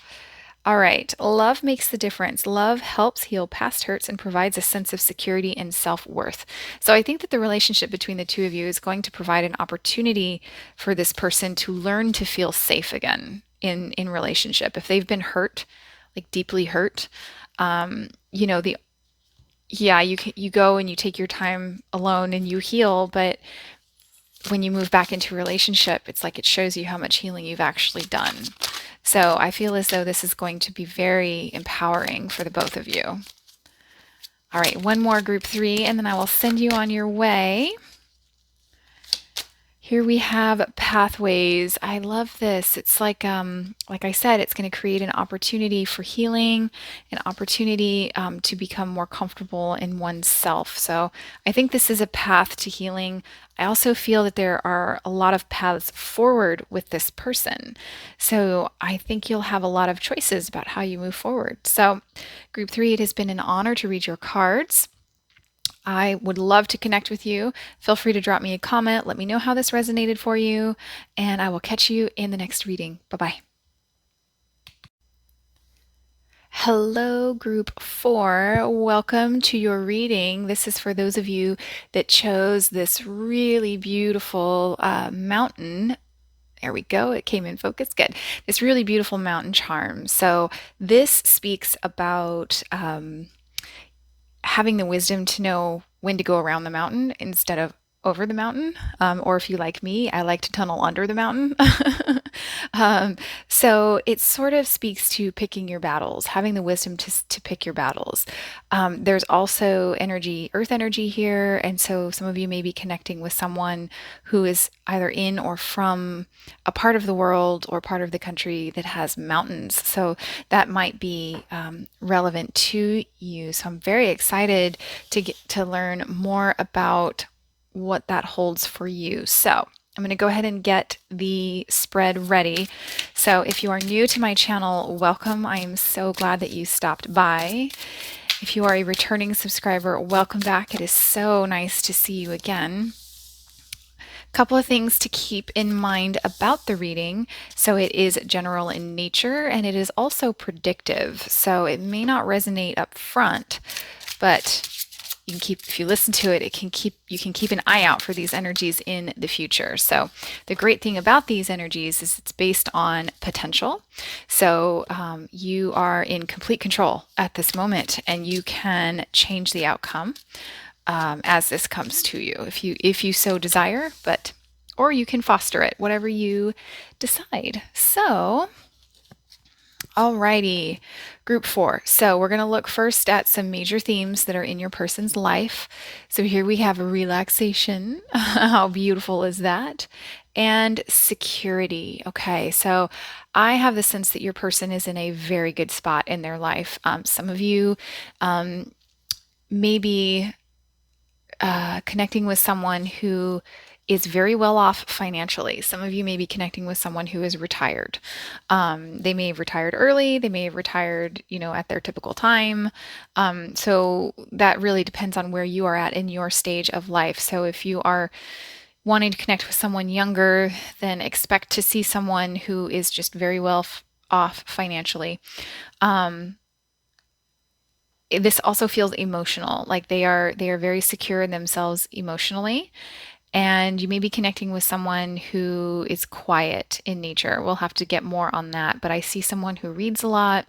All right. Love makes the difference. Love helps heal past hurts and provides a sense of security and self-worth. So I think that the relationship between the two of you is going to provide an opportunity for this person to learn to feel safe again in relationship. If they've been hurt, like deeply hurt, the yeah, you go and you take your time alone and you heal, but when you move back into a relationship, it's like it shows you how much healing you've actually done. So I feel as though this is going to be very empowering for the both of you. All right, one more group 3, and then I will send you on your way. Here we have pathways. I love this. It's like I said, it's going to create an opportunity for healing, an opportunity to become more comfortable in oneself. So I think this is a path to healing. I also feel that there are a lot of paths forward with this person. So I think you'll have a lot of choices about how you move forward. So group 3, it has been an honor to read your cards. I would love to connect with you. Feel free to drop me a comment. Let me know how this resonated for you, and I will catch you in the next reading. Bye-bye. Hello, group 4. Welcome to your reading. This is for those of you that chose this really beautiful mountain. There we go. It came in focus. Good. This really beautiful mountain charm. So this speaks about having the wisdom to know when to go around the mountain instead of over the mountain. Or if you like me, I like to tunnel under the mountain. So it sort of speaks to picking your battles, having the wisdom to pick your battles. There's also energy, earth energy here. And so some of you may be connecting with someone who is either in or from a part of the world or part of the country that has mountains. So that might be relevant to you. So I'm very excited to get to learn more about what that holds for you. So I'm going to go ahead and get the spread ready. So if you are new to my channel, welcome. I am so glad that you stopped by. If you are a returning subscriber, welcome back. It is so nice to see you again. Couple of things to keep in mind about the reading. So it is general in nature and it is also predictive. So it may not resonate up front, but you can keep, if you listen to it, you can keep an eye out for these energies in the future. So the great thing about these energies is it's based on potential. So you are in complete control at this moment and you can change the outcome as this comes to you if you so desire, or you can foster it, whatever you decide. So alrighty, group 4. So we're going to look first at some major themes that are in your person's life. So here we have relaxation. How beautiful is that? And security. Okay, so I have the sense that your person is in a very good spot in their life. Some of you may be connecting with someone who is very well off financially. Some of you may be connecting with someone who is retired. They may have retired early. They may have retired, at their typical time. So that really depends on where you are at in your stage of life. So if you are wanting to connect with someone younger, then expect to see someone who is just very well off financially. This also feels emotional, like they are very secure in themselves emotionally. And you may be connecting with someone who is quiet in nature. We'll have to get more on that. But I see someone who reads a lot,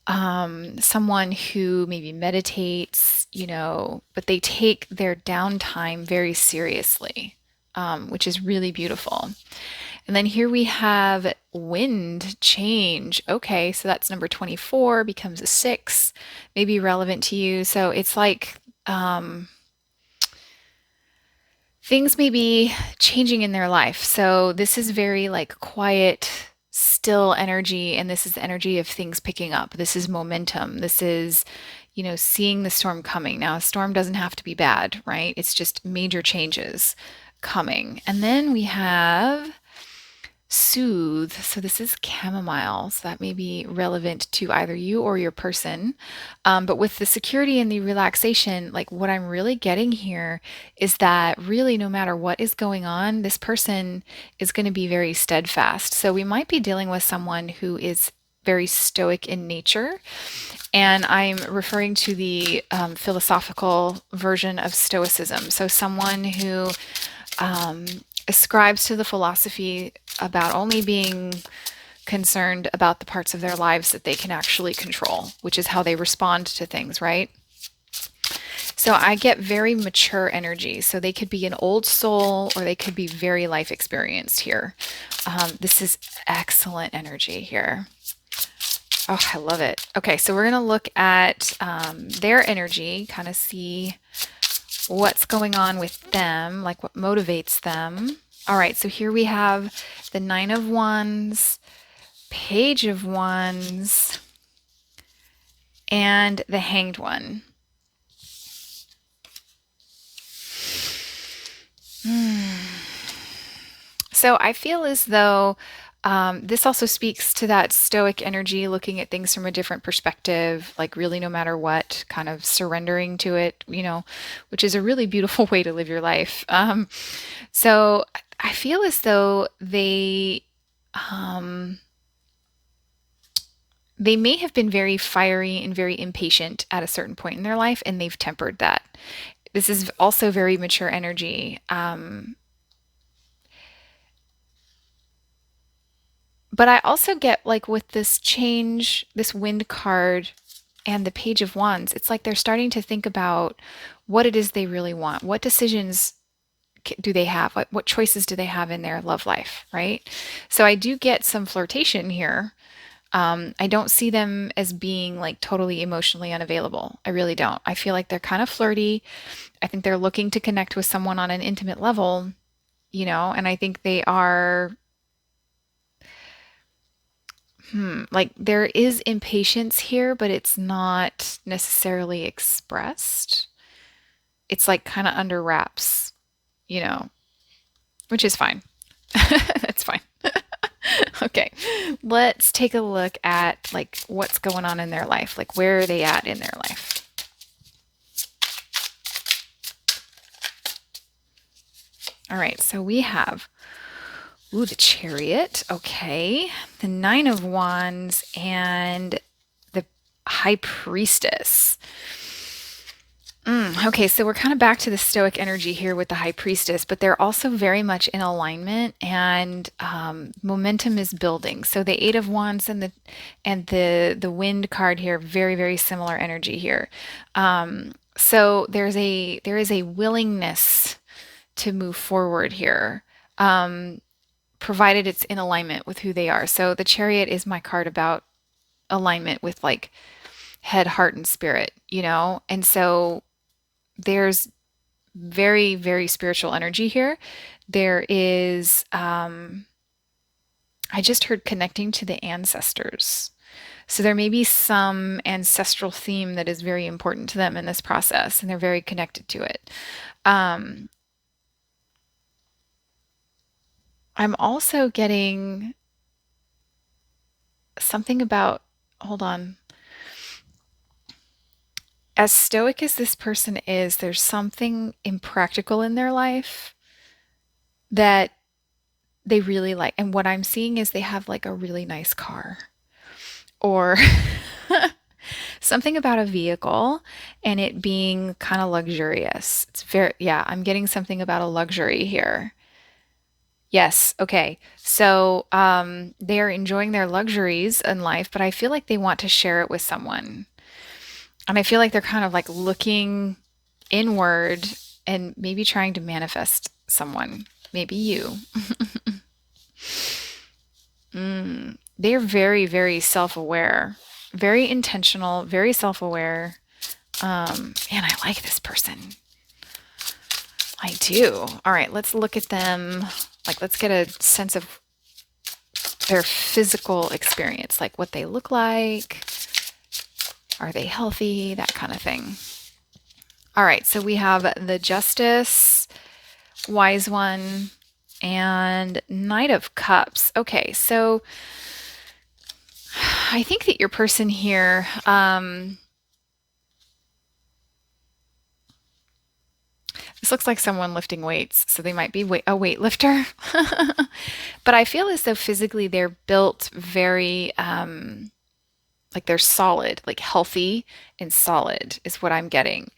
someone who maybe meditates, but they take their downtime very seriously, which is really beautiful. And then here we have wind change. Okay, so that's number 24 becomes a 6, maybe relevant to you. So it's like things may be changing in their life. So this is very like quiet, still energy, and this is the energy of things picking up. This is momentum. This is, seeing the storm coming. Now, a storm doesn't have to be bad, right? It's just major changes coming. And then we have soothe. So this is chamomile. So that may be relevant to either you or your person. But with the security and the relaxation, like what I'm really getting here is that really no matter what is going on, this person is going to be very steadfast. So we might be dealing with someone who is very stoic in nature. And I'm referring to the philosophical version of Stoicism. So someone who um, ascribes to the philosophy about only being concerned about the parts of their lives that they can actually control, which is how they respond to things, right? So I get very mature energy. So they could be an old soul or they could be very life experienced here. This is excellent energy here. Oh, I love it. Okay, so we're going to look at their energy, kind of see what's going on with them, like what motivates them. All right, so here we have the Nine of Wands, Page of Wands, and the Hanged One. So I feel as though this also speaks to that stoic energy, looking at things from a different perspective, like really no matter what, kind of surrendering to it, which is a really beautiful way to live your life. So I feel as though they may have been very fiery and very impatient at a certain point in their life, and they've tempered that. This is also very mature energy. But I also get like with this change, this wind card and the Page of Wands, it's like they're starting to think about what it is they really want. What decisions do they have? What choices do they have in their love life, right? So I do get some flirtation here. I don't see them as being like totally emotionally unavailable. I really don't. I feel like they're kind of flirty. I think they're looking to connect with someone on an intimate level, and I think they are like there is impatience here, but it's not necessarily expressed. It's like kind of under wraps, you know, which is fine. That's fine. Okay. Let's take a look at like what's going on in their life. Like where are they at in their life? All right. So we have the Chariot. Okay. The Nine of Wands and the High Priestess. Okay, so we're kind of back to the stoic energy here with the High Priestess, but they're also very much in alignment, and momentum is building. So the Eight of Wands and the Wind card here, very very similar energy here. So there is a willingness to move forward here, provided it's in alignment with who they are. So the Chariot is my card about alignment with like head, heart, and spirit, and so there's very, very spiritual energy here. There is, I just heard connecting to the ancestors. So there may be some ancestral theme that is very important to them in this process, and they're very connected to it. I'm also getting something about, hold on. As stoic as this person is, there's something impractical in their life that they really like. And what I'm seeing is they have like a really nice car or something about a vehicle and it being kind of luxurious. Yeah, I'm getting something about a luxury here. Yes, okay. So they are enjoying their luxuries in life, but I feel like they want to share it with someone. And I feel like they're kind of like looking inward and maybe trying to manifest someone, maybe you. They're very, very self-aware, very intentional, very self-aware. Man, I like this person. I do. All right, let's look at them. Like, let's get a sense of their physical experience, like what they look like, are they healthy, that kind of thing. All right, so we have the Justice, Wise One, and Knight of Cups. Okay, so I think that your person here, this looks like someone lifting weights, so they might be a weightlifter. But I feel as though physically they're built very, like they're solid, like healthy and solid is what I'm getting.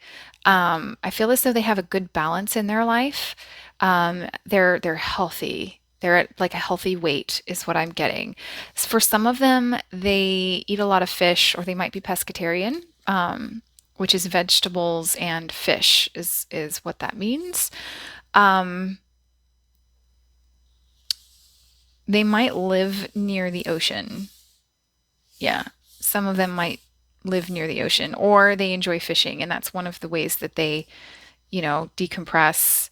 I feel as though they have a good balance in their life. They're healthy. They're at like a healthy weight is what I'm getting. For some of them, they eat a lot of fish, or they might be pescatarian, which is vegetables and fish is what that means. Um, they might live near the ocean. Yeah, some of them might live near the ocean, or they enjoy fishing, and that's one of the ways that they, decompress.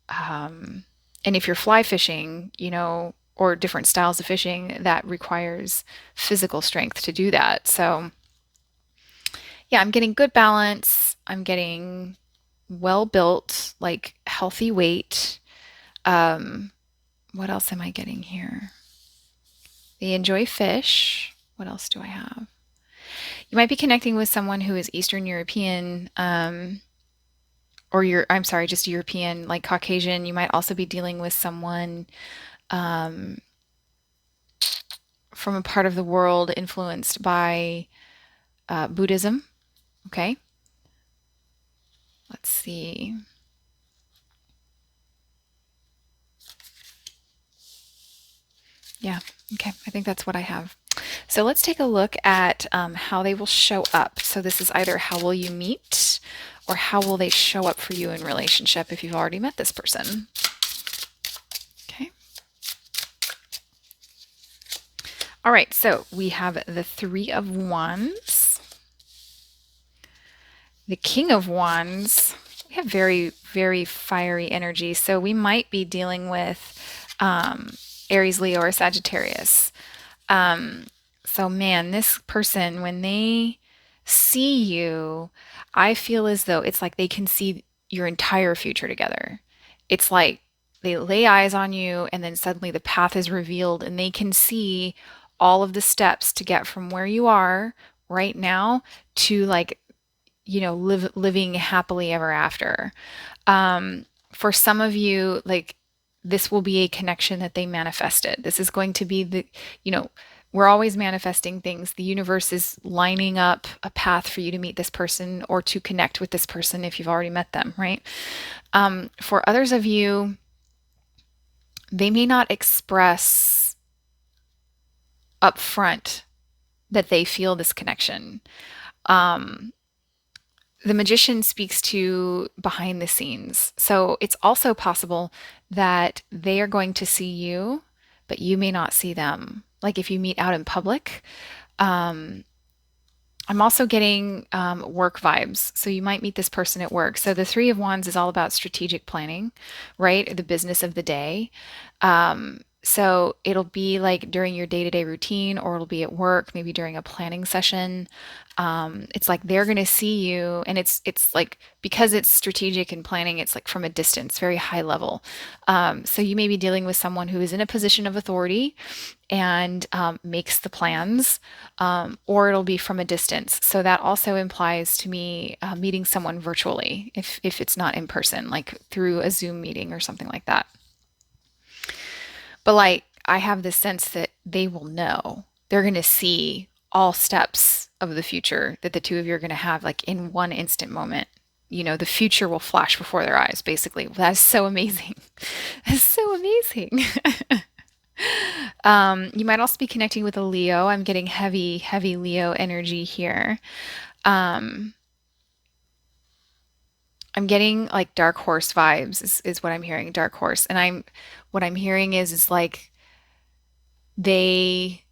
Um, and if you're fly fishing, or different styles of fishing, that requires physical strength to do that. So, yeah, I'm getting good balance. I'm getting well built, like healthy weight. Um, what else am I getting here? They enjoy fish. What else do I have? You might be connecting with someone who is Eastern European, or I'm sorry, just European, like Caucasian. You might also be dealing with someone um, from a part of the world influenced by Buddhism. Okay, let's see. Yeah, okay, I think that's what I have. So let's take a look at how they will show up. So this is either how will you meet, or how will they show up for you in relationship if you've already met this person. Okay. All right, so we have the Three of Wands, the King of Wands. We have very, very fiery energy. So we might be dealing with Aries, Leo, or Sagittarius. Um, so, man, this person, when they see you, I feel as though it's like they can see your entire future together. It's like they lay eyes on you, and then suddenly the path is revealed, and they can see all of the steps to get from where you are right now to like, living happily ever after. For some of you, like this will be a connection that they manifested. This is going to be you know, we're always manifesting things. The universe is lining up a path for you to meet this person or to connect with this person if you've already met them, right? For others of you, they may not express upfront that they feel this connection. Um, the magician speaks to behind the scenes. So it's also possible that they are going to see you, but you may not see them. Like if you meet out in public, um, I'm also getting work vibes. So you might meet this person at work. So the Three of Wands is all about strategic planning, right? The business of the day. So it'll be like during your day-to-day routine, or it'll be at work, maybe during a planning session. It's like they're going to see you, and it's like because it's strategic and planning, it's like from a distance, very high level. So you may be dealing with someone who is in a position of authority and makes the plans, or it'll be from a distance. So that also implies to me meeting someone virtually, if it's not in person, like through a Zoom meeting or something like that. But like I have this sense that they will know. They're going to see all steps of the future that the two of you are going to have like in one instant moment. The future will flash before their eyes, basically. That's so amazing. That's so amazing. You might also be connecting with a Leo. I'm getting heavy, heavy Leo energy here. Um, I'm getting like dark horse vibes is what I'm hearing, dark horse. And what I'm hearing is like they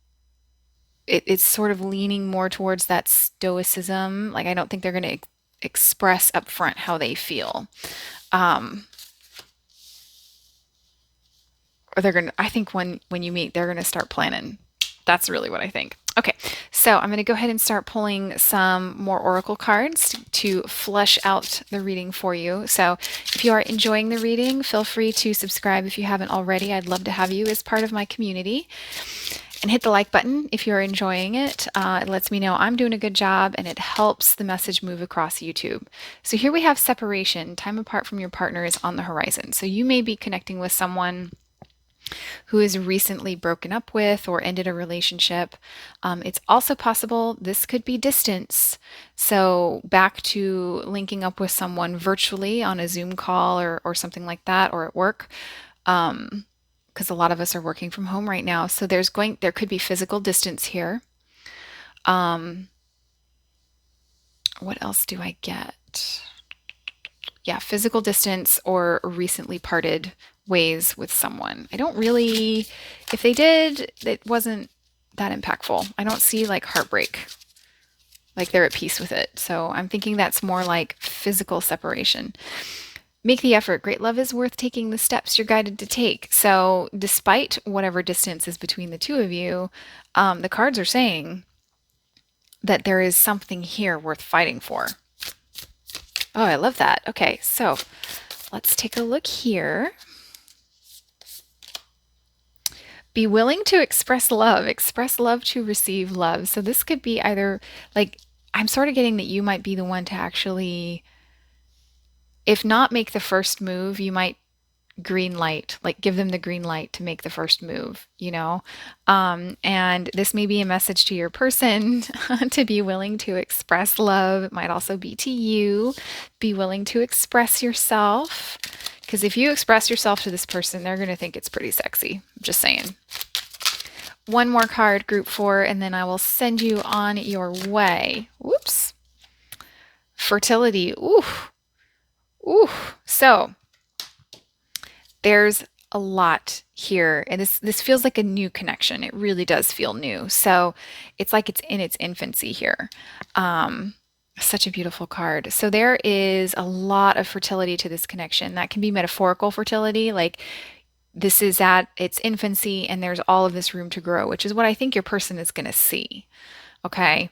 it's sort of leaning more towards that stoicism. Like I don't think they're going to express upfront how they feel. Um, or they're gonna, I think when you meet, they're gonna start planning. That's really what I think. Okay, so I'm going to go ahead and start pulling some more oracle cards to flesh out the reading for you. So if you are enjoying the reading, feel free to subscribe if you haven't already. I'd love to have you as part of my community. And hit the like button if you're enjoying it. It lets me know I'm doing a good job, and it helps the message move across YouTube. So here we have separation. Time apart from your partner is on the horizon. So you may be connecting with someone who is recently broken up with or ended a relationship. It's also possible this could be distance. So back to linking up with someone virtually on a Zoom call or something like that, or at work. Because a lot of us are working from home right now. So there could be physical distance here. What else do I get? Yeah, physical distance or recently parted ways with someone. I don't really, if they did, it wasn't that impactful. I don't see like heartbreak, like they're at peace with it. So I'm thinking that's more like physical separation. Make the effort. Great love is worth taking the steps you're guided to take. So despite whatever distance is between the two of you, the cards are saying that there is something here worth fighting for. Oh, I love that. Okay, so let's take a look here. Be willing to express love to receive love. So this could be either, like, I'm sort of getting that you might be the one to actually, if not make the first move, you might green light, like give them the green light to make the first move, you know? And this may be a message to your person to be willing to express love. It might also be to you. Be willing to express yourself. Because if you express yourself to this person, they're going to think it's pretty sexy. I'm just saying. One more card, group 4, and then I will send you on your way. Whoops. Fertility. Ooh. Ooh. So there's a lot here, and this feels like a new connection. It really does feel new. So it's like it's in its infancy here. Such a beautiful card. So there is a lot of fertility to this connection. That can be metaphorical fertility, like this is at its infancy and there's all of this room to grow, which is what I think your person is going to see. Okay.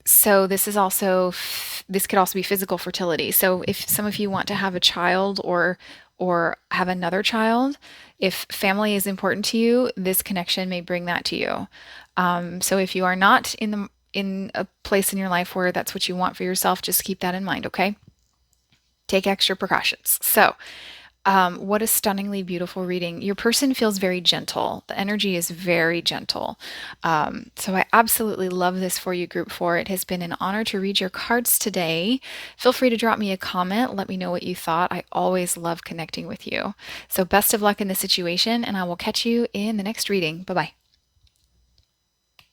So this is also, this could also be physical fertility. So if some of you want to have a child or have another child, if family is important to you, this connection may bring that to you. So if you are not in a place in your life where that's what you want for yourself, just keep that in mind, okay? Take extra precautions. So what a stunningly beautiful reading. Your person feels very gentle. The energy is very gentle. So I absolutely love this for you, group 4. It has been an honor to read your cards today. Feel free to drop me a comment. Let me know what you thought. I always love connecting with you. So best of luck in the situation, and I will catch you in the next reading. Bye-bye.